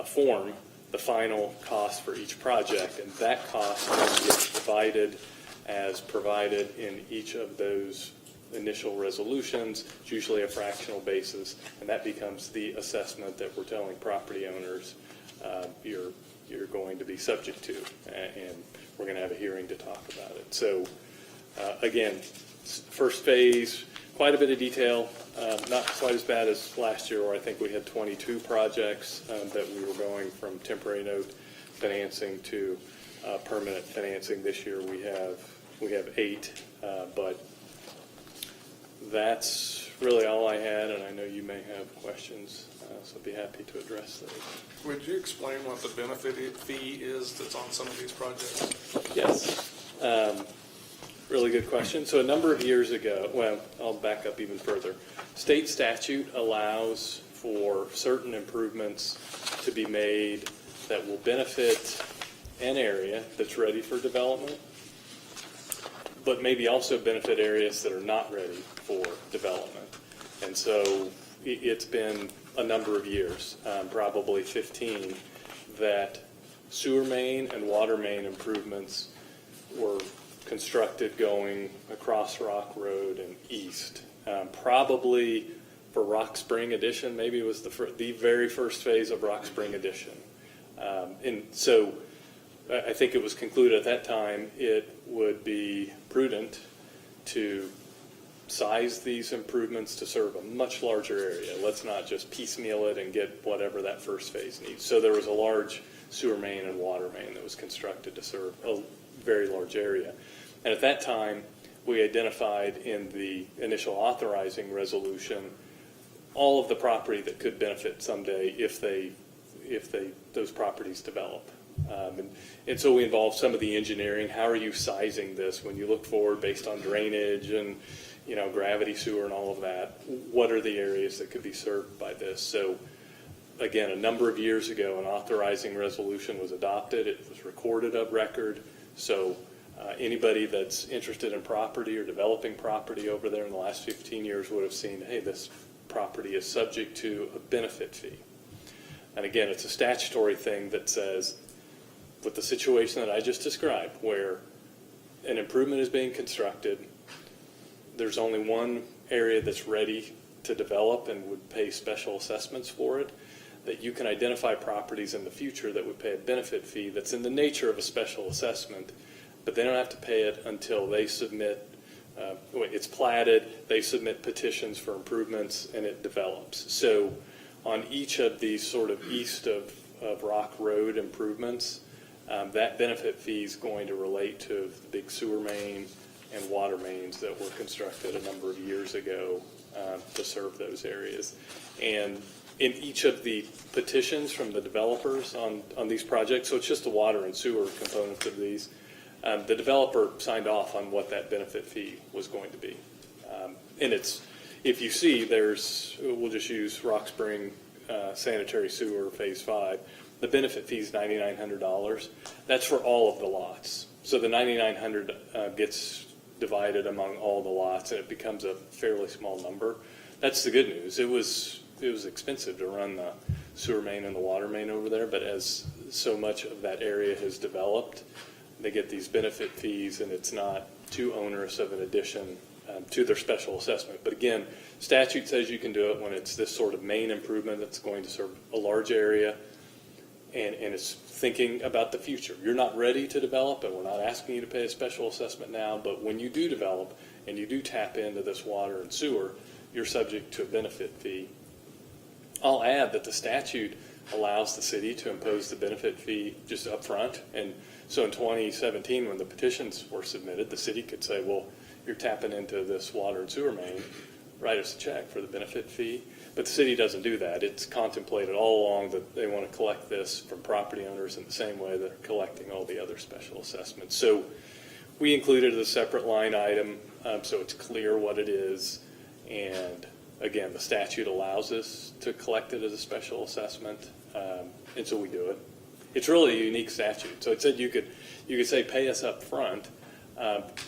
form the final cost for each project. And that cost is divided as provided in each of those initial resolutions. It's usually a fractional basis, and that becomes the assessment that we're telling property owners you're going to be subject to, and we're going to have a hearing to talk about it. So again, first phase, quite a bit of detail, not quite as bad as last year where I think we had 22 projects that we were going from temporary note financing to permanent financing. This year we have 8, but that's really all I had, and I know you may have questions, so I'd be happy to address those. Would you explain what the benefit fee is that's on some of these projects? Yes. Really good question. So a number of years ago, well, I'll back up even further. State statute allows for certain improvements to be made that will benefit an area that's ready for development, but maybe also benefit areas that are not ready for development. And so it's been a number of years, probably 15, that sewer main and water main improvements were constructed going across Rock Road and east. Probably for Rock Spring Addition, maybe it was the very first phase of Rock Spring Addition. And so I think it was concluded at that time it would be prudent to size these improvements to serve a much larger area. Let's not just piecemeal it and get whatever that first phase needs. So there was a large sewer main and water main that was constructed to serve a very large area. And at that time, we identified in the initial authorizing resolution all of the property that could benefit someday if those properties develop. And so we involved some of the engineering. How are you sizing this when you look forward based on drainage and gravity sewer and all of that? What are the areas that could be served by this? So again, a number of years ago, an authorizing resolution was adopted. It was recorded of record. So anybody that's interested in property or developing property over there in the last 15 years would have seen, hey, this property is subject to a benefit fee. And again, it's a statutory thing that says, with the situation that I just described, where an improvement is being constructed, there's only one area that's ready to develop and would pay special assessments for it, that you can identify properties in the future that would pay a benefit fee that's in the nature of a special assessment, but they don't have to pay it until they submit, it's platted, they submit petitions for improvements, and it develops. So on each of these sort of east of Rock Road improvements, that benefit fee is going to relate to the big sewer main, and water mains that were constructed a number of years ago to serve those areas. And in each of the petitions from the developers on these projects, so it's just the water and sewer components of these, the developer signed off on what that benefit fee was going to be. And it's, if you see, we'll just use Rock Spring Sanitary Sewer Phase 5. The benefit fee is $9,900. That's for all of the lots. So the $9,900 gets divided among all the lots, and it becomes a fairly small number. That's the good news. It was expensive to run the sewer main and the water main over there, but as so much of that area has developed, they get these benefit fees, and it's not too onerous of an addition to their special assessment. But again, statute says you can do it when it's this sort of main improvement that's going to serve a large area, and it's thinking about the future. You're not ready to develop, and we're not asking you to pay a special assessment now, but when you do develop and you do tap into this water and sewer, you're subject to a benefit fee. I'll add that the statute allows the city to impose the benefit fee just up front. And so in 2017, when the petitions were submitted, the city could say, well, you're tapping into this water and sewer main, write us a check for the benefit fee. But the city doesn't do that. It's contemplated all along that they want to collect this from property owners in the same way they're collecting all the other special assessments. So we included it as a separate line item so it's clear what it is. And again, the statute allows us to collect it as a special assessment, and so we do it. It's really a unique statute. So it said you could say pay us up front.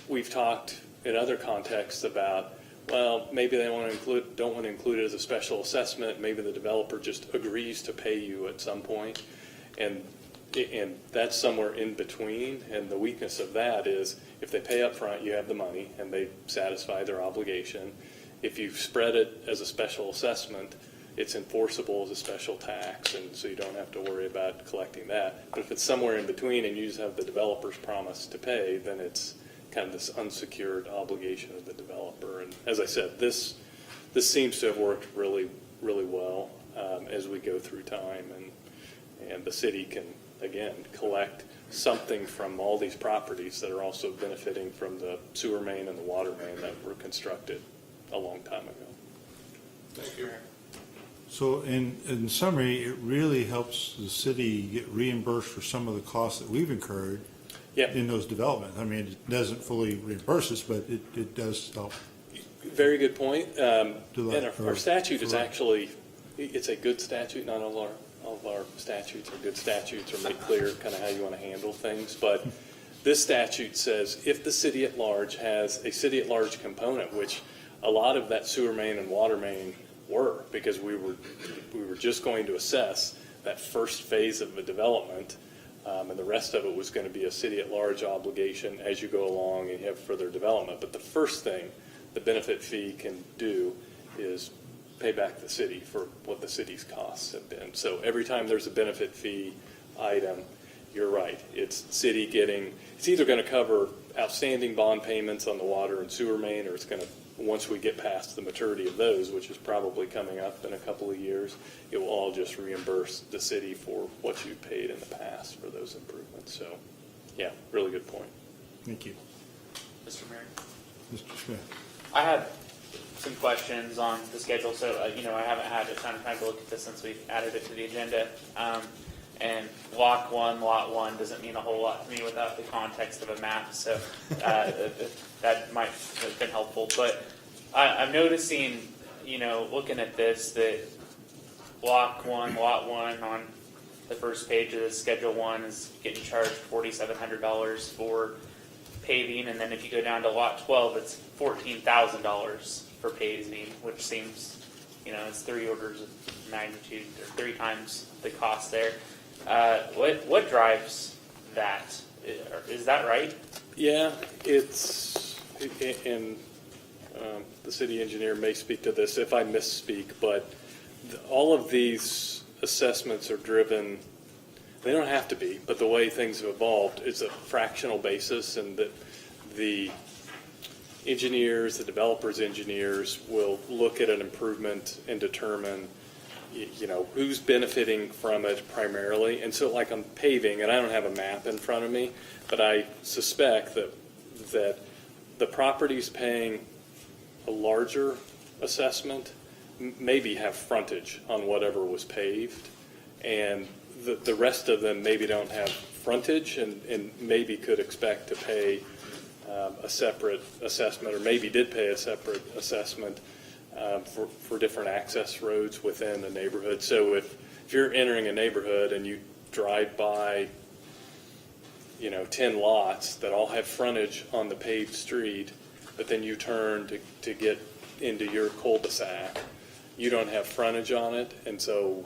We've talked in other contexts about, well, maybe they don't want to include it as a special assessment. Maybe the developer just agrees to pay you at some point, and that's somewhere in between. And the weakness of that is if they pay up front, you have the money and they satisfy their obligation. If you spread it as a special assessment, it's enforceable as a special tax, and so you don't have to worry about collecting that. But if it's somewhere in between and you just have the developer's promise to pay, then it's kind of this unsecured obligation of the developer. And as I said, this seems to have worked really, really well as we go through time, and the city can, again, collect something from all these properties that are also benefiting from the sewer main and the water main that were constructed a long time ago. Thank you. So in summary, it really helps the city get reimbursed for some of the costs that we've incurred in those developments. I mean, it doesn't fully reimburse us, but it does help. Very good point. And our statute is actually, it's a good statute. Not all of our statutes are good statutes or make clear kind of how you want to handle things. But this statute says if the city at large has a city at large component, which a lot of that sewer main and water main were, because we were just going to assess that first phase of the development, and the rest of it was going to be a city at large obligation as you go along and you have further development. But the first thing the benefit fee can do is pay back the city for what the city's costs have been. So every time there's a benefit fee item, you're right, it's either going to cover outstanding bond payments on the water and sewer main, or it's going to, once we get past the maturity of those, which is probably coming up in a couple of years, it will all just reimburse the city for what you paid in the past for those improvements. So, yeah, really good point. Thank you. Mr. Mayor? Mr. Smith. I have some questions on the schedule. So, I haven't had a ton of time to look at this since we've added it to the agenda. And lot one doesn't mean a whole lot to me without the context of a map. So that might have been helpful. But I'm noticing, looking at this, that lot one on the first page of the Schedule 1 is getting charged $4,700 for paving. And then if you go down to lot 12, it's $14,000 for paving, which seems, it's 3 orders of magnitude, or 3 times the cost there. What drives that? Is that right? Yeah, and the city engineer may speak to this if I misspeak, but all of these assessments are driven, they don't have to be, but the way things have evolved, it's a fractional basis, and that the engineers, the developers' engineers will look at an improvement and determine who's benefiting from it primarily. And so like on paving, and I don't have a map in front of me, but I suspect that the properties paying a larger assessment maybe have frontage on whatever was paved, and the rest of them maybe don't have frontage and maybe could expect to pay a separate assessment, or maybe did pay a separate assessment for different access roads within the neighborhood. So if you're entering a neighborhood and you drive by 10 lots that all have frontage on the paved street, but then you turn to get into your cul-de-sac, you don't have frontage on it, and so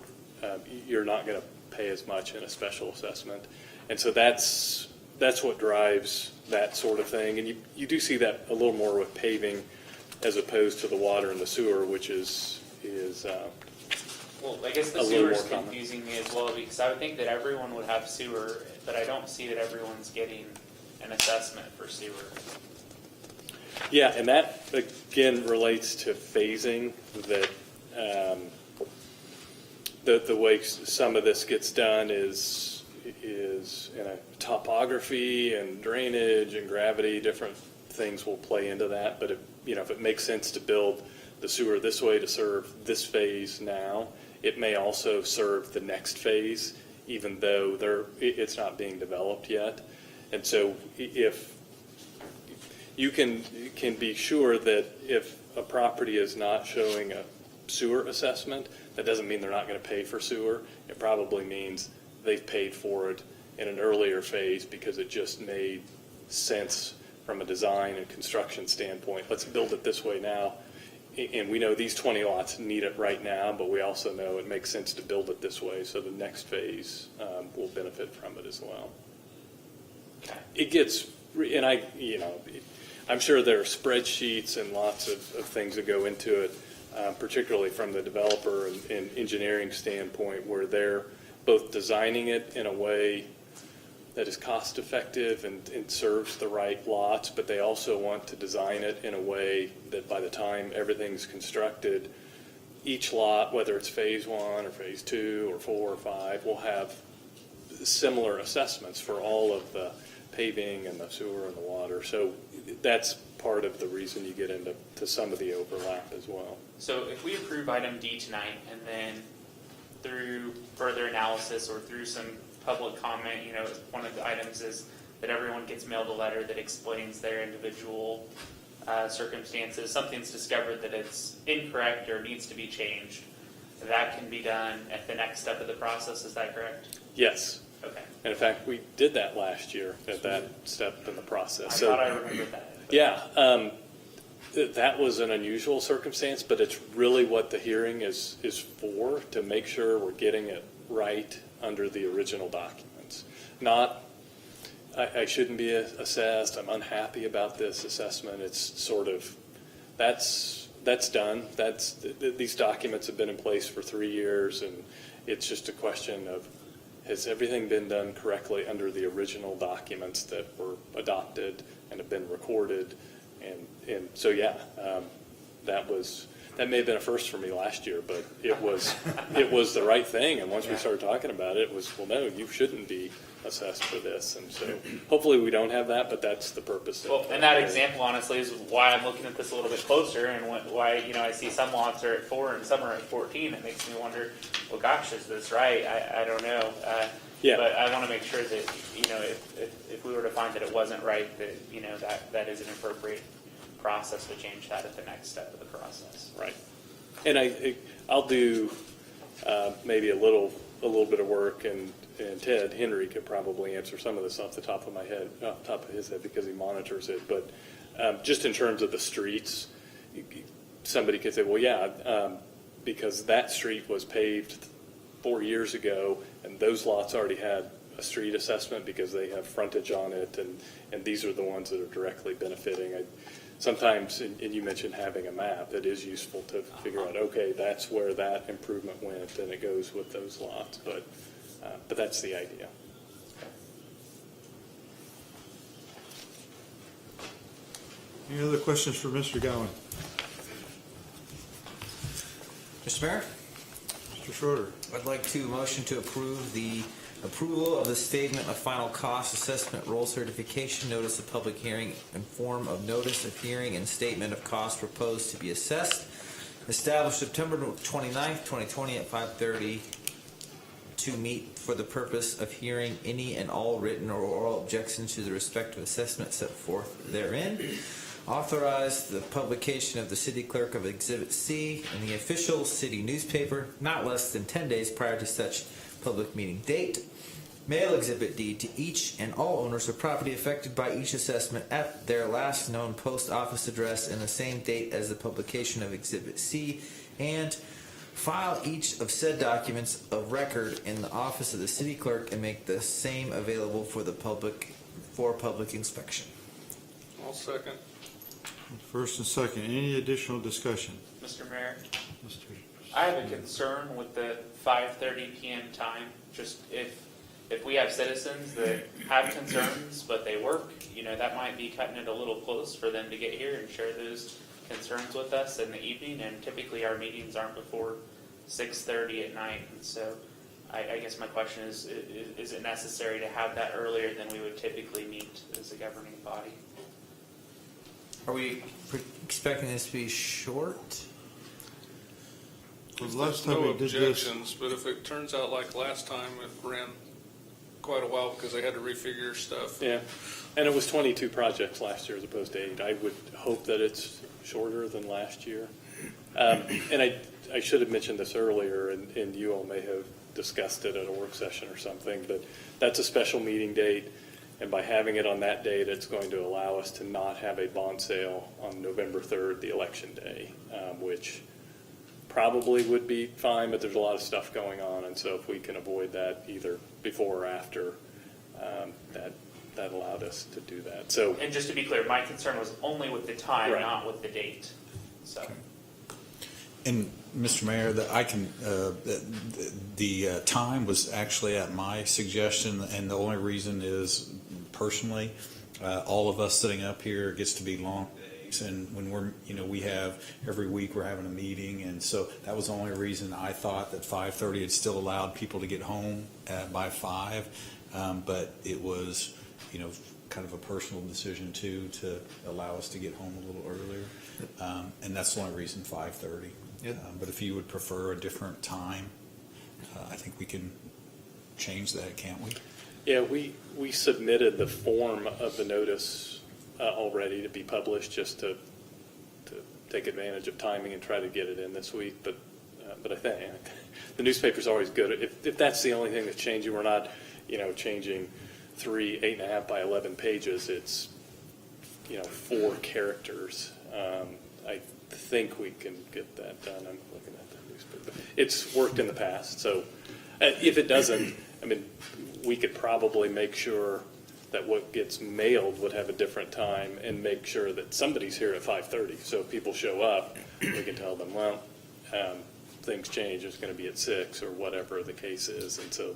you're not going to pay as much in a special assessment. And so that's what drives that sort of thing. And you do see that a little more with paving as opposed to the water and the sewer, which is Well, I guess the a little sewer is more common. confusing me as well, because I would think that everyone would have sewer, but I don't see that everyone's getting an assessment for sewer. Yeah, and that again relates to phasing, that the way some of this gets done is in a topography and drainage and gravity. Different things will play into that, but if it makes sense to build the sewer this way to serve this phase now, it may also serve the next phase, even though it's not being developed yet. And so if you can be sure that if a property is not showing a sewer assessment, that doesn't mean they're not going to pay for sewer. It probably means they've paid for it in an earlier phase because it just made sense from a design and construction standpoint. Let's build it this way now. And we know these 20 lots need it right now, but we also know it makes sense to build it this way, so the next phase will benefit from it as well. It gets, and I'm sure there are spreadsheets and lots of things that go into it, particularly from the developer and engineering standpoint, where they're both designing it in a way that is cost effective and serves the right lots, but they also want to design it in a way that by the time everything's constructed, each lot, whether it's phase 1 or phase 2 or 4 or 5, will have similar assessments for all of the paving and the sewer and the water. So that's part of the reason you get into some of the overlap as well. So if we approve item D tonight, and then through further analysis or through some public comment, one of the items is that everyone gets mailed a letter that explains their individual circumstances. Something's discovered that it's incorrect or needs to be changed. That can be done at the next step of the process. Is that correct? Yes. Okay. And in fact, we did that last year at that step in the process. I thought I remembered that. Yeah. That was an unusual circumstance, but it's really what the hearing is for, to make sure we're getting it right under the original documents. Not, I shouldn't be assessed, I'm unhappy about this assessment. It's sort of, that's done. These documents have been in place for 3 years, and it's just a question of, has everything been done correctly under the original documents that were adopted and have been recorded? And so, that may have been a first for me last year, but it was the right thing. And once we started talking about it, it was, well, no, you shouldn't be assessed for this. And so hopefully we don't have that, but that's the purpose. And that example, honestly, is why I'm looking at this a little bit closer, and why I see some lots are at 4 and some are at 14. It makes me wonder, well, gosh, is this right? I don't know. But I want to make sure that if we were to find that it wasn't right, that that is an appropriate process to change that at the next step of the process. Right. And I'll do maybe a little bit of work, and Ted Henry could probably answer some of this off the top of his head because he monitors it. But just in terms of the streets, somebody could say, well, because that street was paved 4 years ago, and those lots already had a street assessment because they have frontage on it, and these are the ones that are directly benefiting. Sometimes, and you mentioned having a map, it is useful to figure out, okay, that's where that improvement went, and it goes with those lots. But that's the idea. Any other questions for Mr. Gowan? Mr. Mayor, Mr. Schroeder? I'd like to motion to approve the Approval of the statement of final cost assessment roll certification, notice of public hearing and form of notice of hearing and statement of cost proposed to be assessed. Established September 29th, 2020 at 5:30 to meet for the purpose of hearing any and all written or oral objections to the respective assessment set forth therein. Authorize the publication of the city clerk of Exhibit C in the official city newspaper not less than 10 days prior to such public meeting date. Mail Exhibit D to each and all owners of property affected by each assessment at their last known post office address in the same date as the publication of Exhibit C, and file each of said documents of record in the office of the city clerk and make the same available for the public for public inspection. I'll second. First and second, any additional discussion? Mr. Mayor, Mr. I have a concern with the 5:30 PM time. Just if we have citizens that have concerns, but they work, that might be cutting it a little close for them to get here and share those concerns with us in the evening. And typically our meetings aren't before 6:30 at night. And so I guess my question is it necessary to have that earlier than we would typically meet as a governing body? Are we expecting this to be short? Well, last No time we did this, objections, but if it turns out like last time, it ran quite a while because they had to refigure stuff. Yeah, and it was 22 projects last year as opposed to 8. I would hope that it's shorter than last year. And I should have mentioned this earlier, and you all may have discussed it at a work session or something, but that's a special meeting date, and by having it on that date, it's going to allow us to not have a bond sale on November 3rd, the election day, which probably would be fine, but there's a lot of stuff going on, and so if we can avoid that either before or after, that allowed us to do that. So, And just to be clear, my concern was only with the time, Right. not with the date. So. And Mr. Mayor, the time was actually at my suggestion, and the only reason is personally, all of us sitting up here gets to be long days, and when we have every week we're having a meeting, and so that was the only reason I thought that 5:30 had still allowed people to get home by 5, but it was kind of a personal decision too to allow us to get home a little earlier, and that's the only reason 5:30. But if you would prefer a different time, I think we can change that, can't we? yeah, we submitted the form of the notice already to be published just to take advantage of timing and try to get it in this week. But I think the newspaper's always good. If that's the only thing that's changing, we're not changing 3 8.5 by 11 pages. It's 4 characters. I think we can get that done. I'm looking at the newspaper. It's worked in the past, so if it doesn't, we could probably make sure that what gets mailed would have a different time and make sure that somebody's here at 5:30. So if people show up, we can tell them, well, things change. It's going to be at 6 or whatever the case is. And so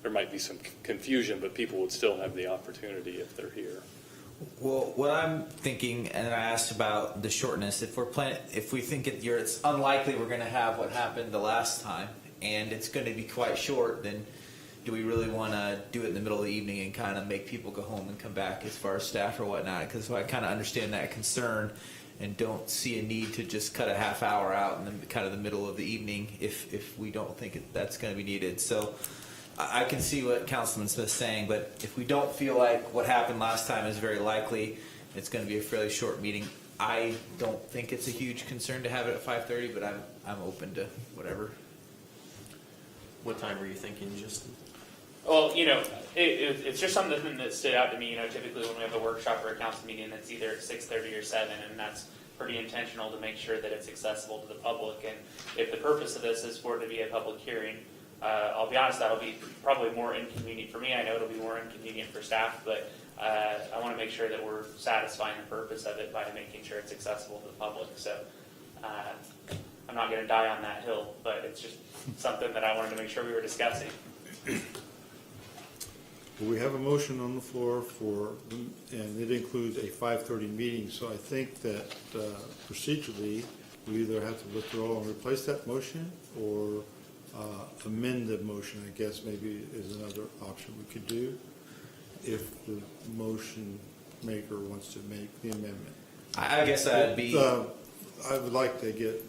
there might be some confusion, but people would still have the opportunity if they're here. Well, what I'm thinking, and I asked about the shortness, if we think it's unlikely we're going to have what happened the last time, and it's going to be quite short, then do we really want to do it in the middle of the evening and kind of make people go home and come back as far as staff or whatnot? Because I kind of understand that concern and don't see a need to just cut a half hour out in the kind of the middle of the evening if we don't think that's going to be needed. So I can see what Councilman Smith's saying, but if we don't feel like what happened last time is very likely, it's going to be a fairly short meeting. I don't think it's a huge concern to have it at 5:30, but I'm open to whatever. What time were you thinking, Justin? Well, it's just something that stood out to me. Typically when we have a workshop or a council meeting, it's either at 6:30 or 7, and that's pretty intentional to make sure that it's accessible to the public. And if the purpose of this is for it to be a public hearing, I'll be honest, that'll be probably more inconvenient for me. I know it'll be more inconvenient for staff, but I want to make sure that we're satisfying the purpose of it by making sure it's accessible to the public. So I'm not going to die on that hill, but it's just something that I wanted to make sure we were discussing. we have a motion on the floor and it includes a 5:30 meeting, so I think that procedurally, we either have to withdraw and replace that motion or amend the motion, I guess maybe is another option we could do, if the motion maker wants to make the amendment. I guess I'd be. I would like to get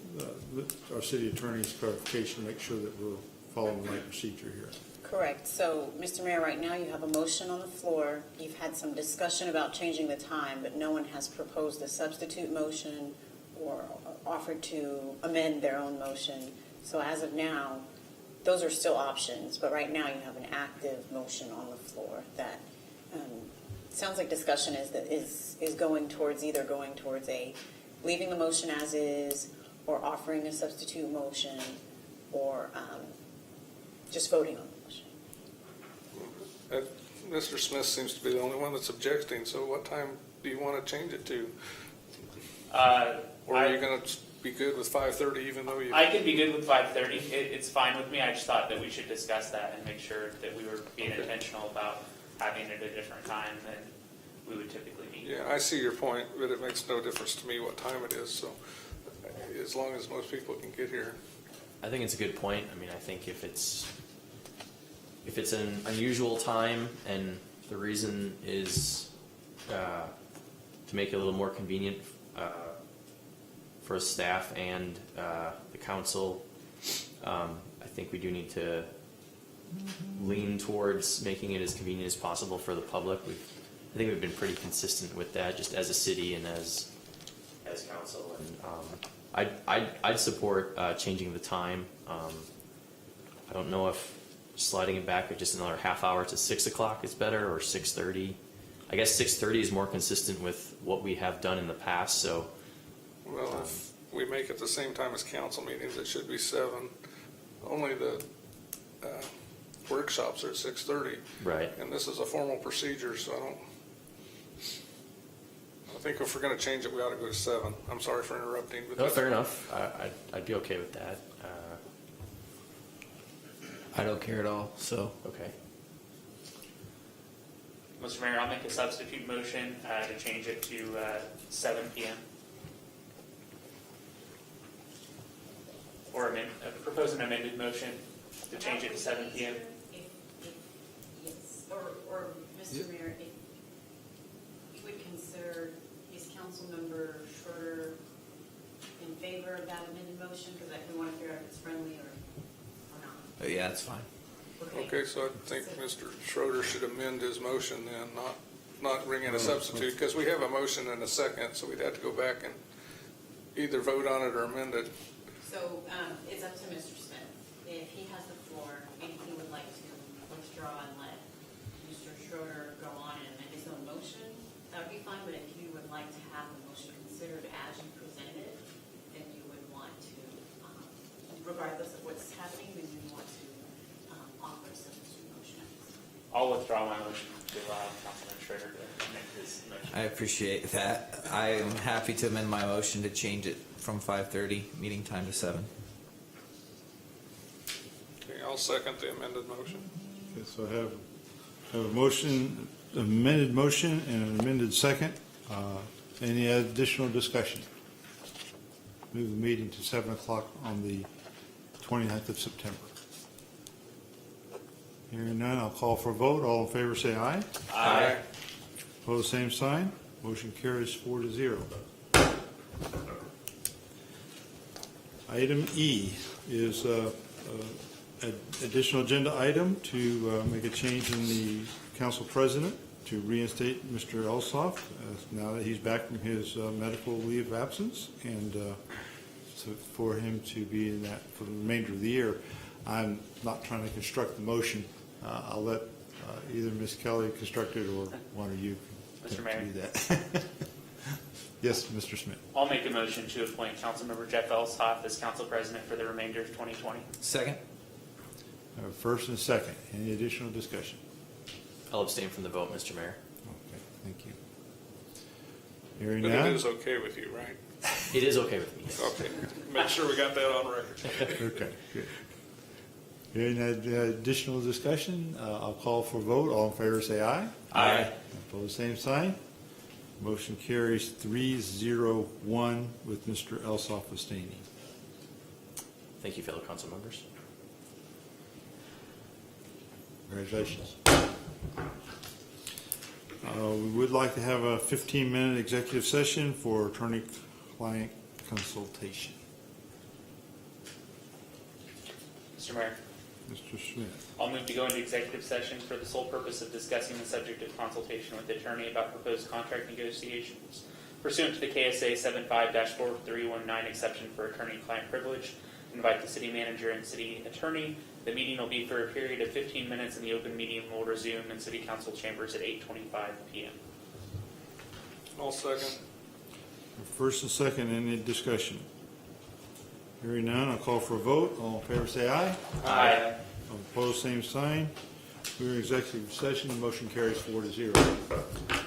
our city attorney's clarification, make sure that we're following the right procedure here. Correct. So, Mr. Mayor, right now you have a motion on the floor. You've had some discussion about changing the time, but no one has proposed a substitute motion or offered to amend their own motion. So as of now, those are still options, but right now you have an active motion on the floor that sounds like discussion is going towards either going towards leaving the motion as is, or offering a substitute motion, or just voting on the motion. Mr. Smith seems to be the only one that's objecting, so what time do you want to change it to? Or are you going to be good with 5:30 even though you... I can be good with 5:30. It's fine with me. I just thought that we should discuss that and make sure that we were being intentional about having it at a different time than we would typically meet. Yeah, I see your point, but it makes no difference to me what time it is, so as long as most people can get here. I think it's a good point. I mean, I think if it's an unusual time and the reason is to make it a little more convenient for staff and the council, I think we do need to lean towards making it as convenient as possible for the public. I think we've been pretty consistent with that, just as a city and as council. And I'd support changing the time. I don't know if sliding it back just another half hour to 6 o'clock is better, or 6:30. I guess 6:30 is more consistent with what we have done in the past. So, Well, if we make it the same time as council meetings, it should be 7. Only the workshops are at 6:30. right. And this is a formal procedure, so I think if we're going to change it, we ought to go to 7. I'm sorry for interrupting. But No, fair enough. I'd be okay with that. I don't care at all. So Okay. Mr. Mayor, I'll make a substitute motion to change it to 7 p.m. Or propose an amended motion to change it to 7 p.m. Yes, or Mr. Mayor, if you would consider, is Councilmember Schroeder in favor of that amended motion? Because we want to figure out if it's friendly or not. yeah, that's fine. Okay, so I think Mr. Schroeder should amend his motion then, not bring in a substitute, because we have a motion and a second, so we'd have to go back and either vote on it or amend it. So it's up to Mr. Smith. If he has the floor, if he would like to withdraw and let Mr. Schroeder go on and amend his own motion, that would be fine. But if you would like to have the motion considered as you presented it, then you would want to, regardless of what's happening, then you want to offer a substitute motion. I'll withdraw my motion to allow Councilman Schroeder to make his motion. I appreciate that. I am happy to amend my motion to change it from 5:30 meeting time to 7. Okay, I'll second the amended motion. Okay, so I have a motion, amended motion, and an amended second. Any additional discussion? Move the meeting to 7 o'clock on the 29th of September. Hearing none, I'll call for a vote. All in favor, say aye. Aye. Opposed, same sign. Motion carries 4-0. Item E is an additional agenda item to make a change in the council president to reinstate Mr. Elsoff now that he's back from his medical leave of absence, and so for him to be in that for the remainder of the year. I'm not trying to construct the motion. I'll let either Ms. Kelly construct it or one of you Mr. Mayor. do that. Yes, Mr. Smith. I'll make a motion to appoint Councilmember Jeff Elshoff as council president for the remainder of 2020. Second? First and second. Any additional discussion? I'll abstain from the vote, Mr. Mayor. Okay, thank you. Hearing But none? it is okay with you, right? It is okay with me. Yes. Okay, make sure we got that on record. Okay, good. Hearing that additional discussion, I'll call for a vote. All in favor, say aye. Aye. Opposed, same sign. Motion carries 3-0-1 with Mr. Elsoff abstaining. Thank you, fellow council members. Congratulations. We would like to have a 15-minute executive session for attorney-client consultation. Mr. Mayor, Mr. Smith. I'll move to go into executive session for the sole purpose of discussing the subject of consultation with the attorney about proposed contract negotiations pursuant to the KSA 75-4319 exception for attorney-client privilege. Invite the city manager and city attorney. The meeting will be for a period of 15 minutes, and the open meeting will resume in city council chambers at 8:25 p.m. I'll second. First and second, any discussion? Hearing none, I'll call for a vote. All in favor say aye. Aye. All opposed, same sign. We're in executive session. The motion carries 4-0.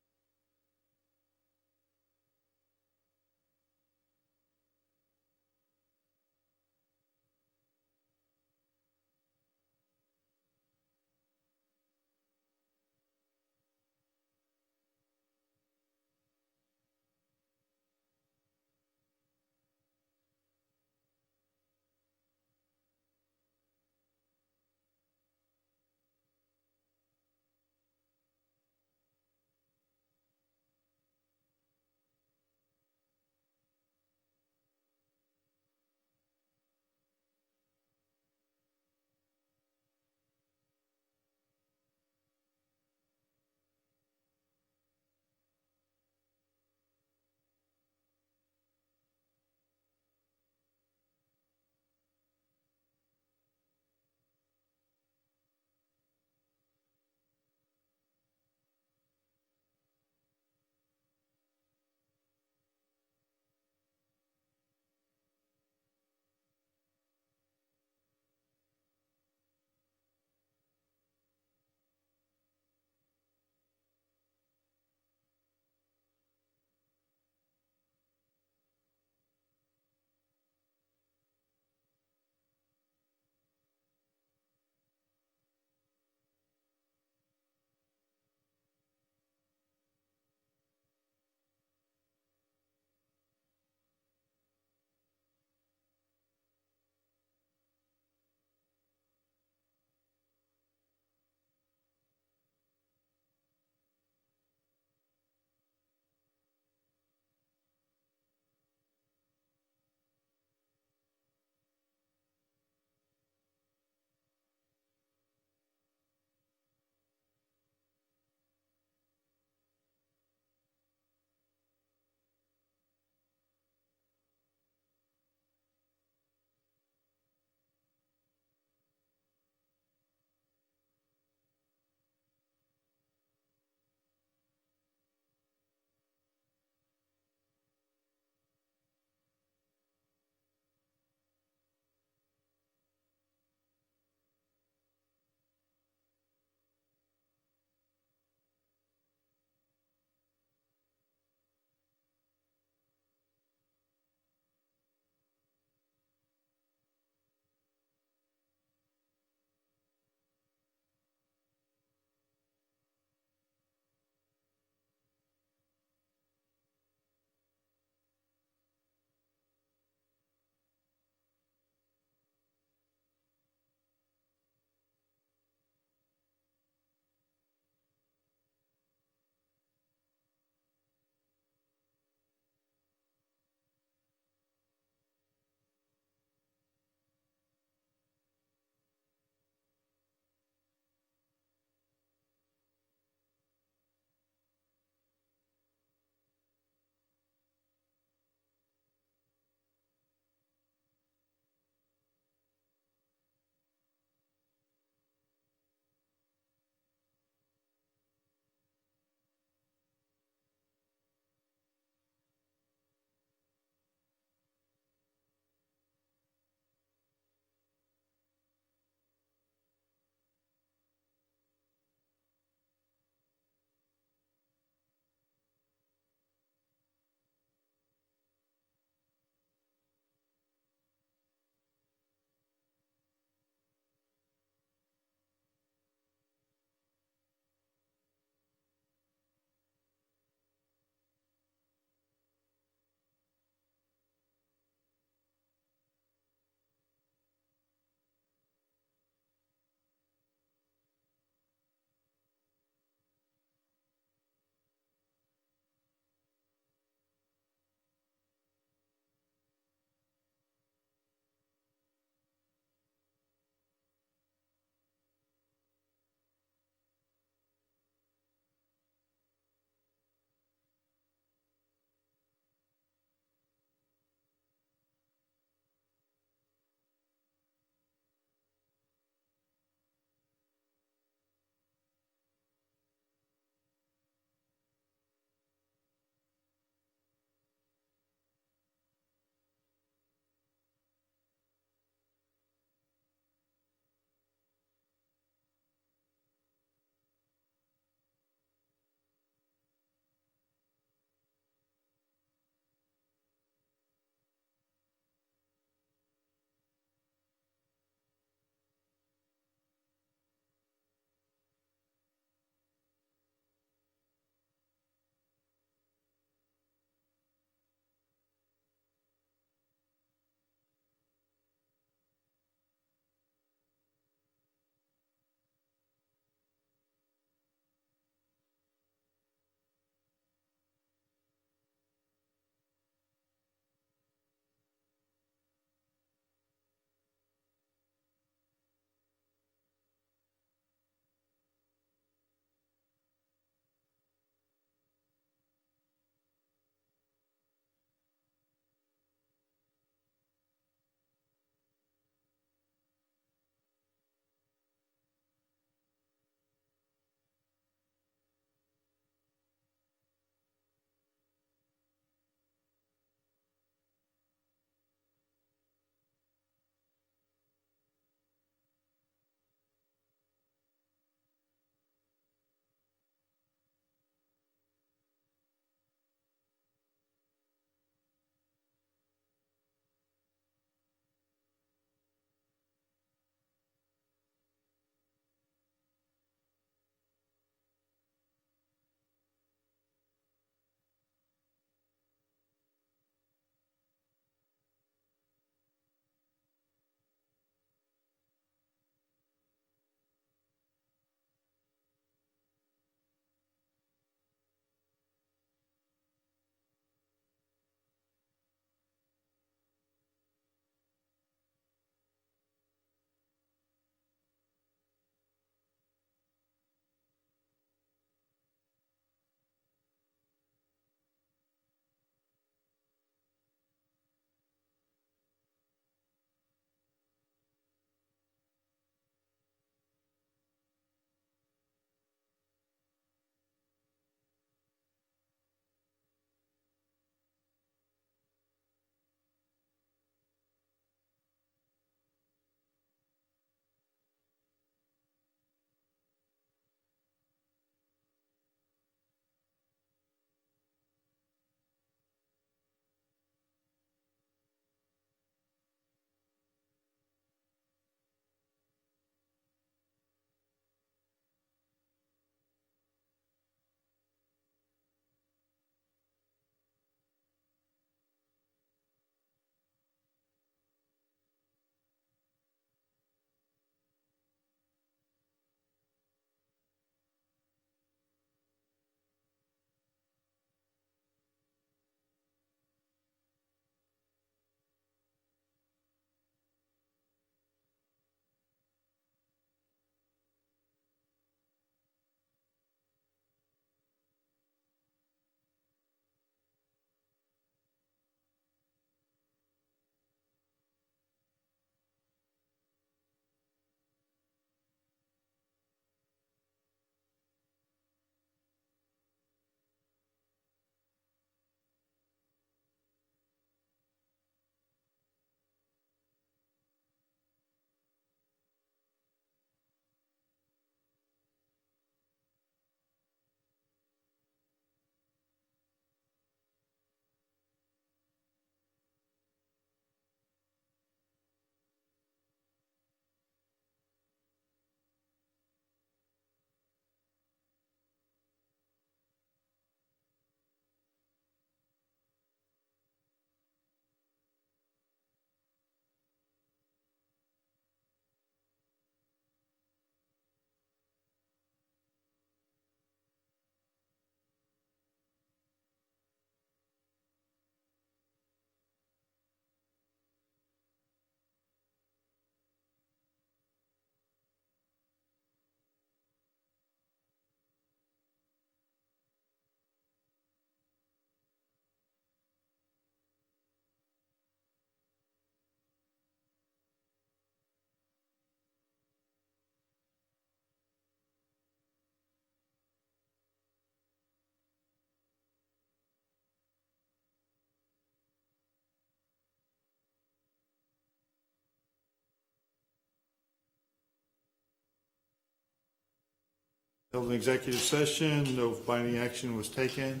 held an executive session, no binding action was taken,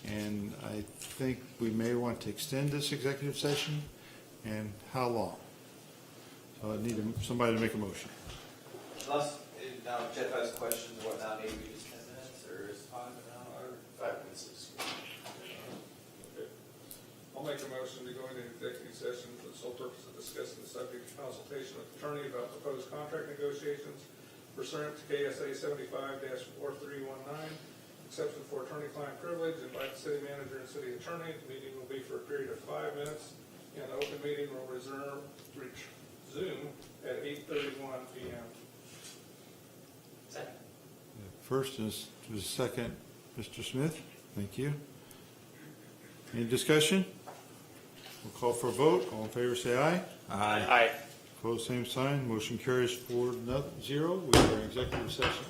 and I think we may want to extend this executive session, and how long? So I need somebody to make a motion. Unless, now Jeff has questions or whatnot, maybe just 10 minutes or is 5 now? 5 minutes is I'll make a motion to go into executive session for the sole purpose of discussing the subject of consultation with attorney about proposed contract negotiations pursuant to KSA 75-4319, exception for attorney-client privilege, invite the city manager and city attorney. The meeting will be for a period of 5 minutes, and the open meeting will resume at 8:31 p.m. Second. First is the second, Mr. Smith. Thank you. Any discussion? We'll call for a vote. All in favor, say aye. Aye. Opposed, same sign. Motion carries 4-0. We are in executive session.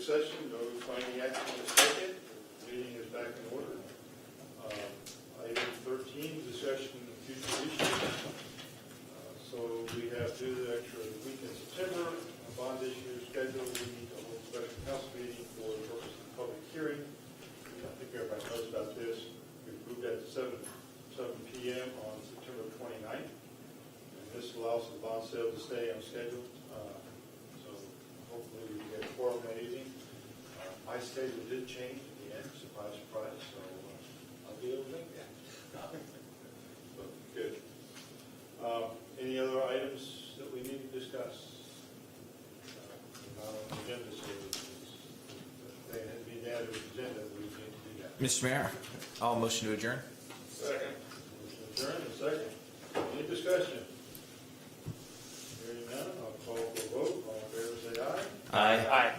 session, no finding action was taken. Meeting is back in order. Item 13, discussion of future issues. So we have due to the extra week in September, a bond issue scheduled. We need to hold a special council meeting for the purpose of the public hearing. I think everybody knows about this. We approved that at 7 p.m. on September 29th. And this allows the bond sale to stay on schedule. So hopefully we can get a quorum that evening. My schedule did change at the end, surprise, surprise, so I'll be able to make that. So, good. Any other items that we need to discuss? Not on the agenda, so they had to be added to the agenda, we need to do that. Mr. Mayor, I'll motion to adjourn. Second. Motion adjourned, and second. Any discussion? Hearing none, I'll call for a vote. All in favor, say aye. Aye. Aye.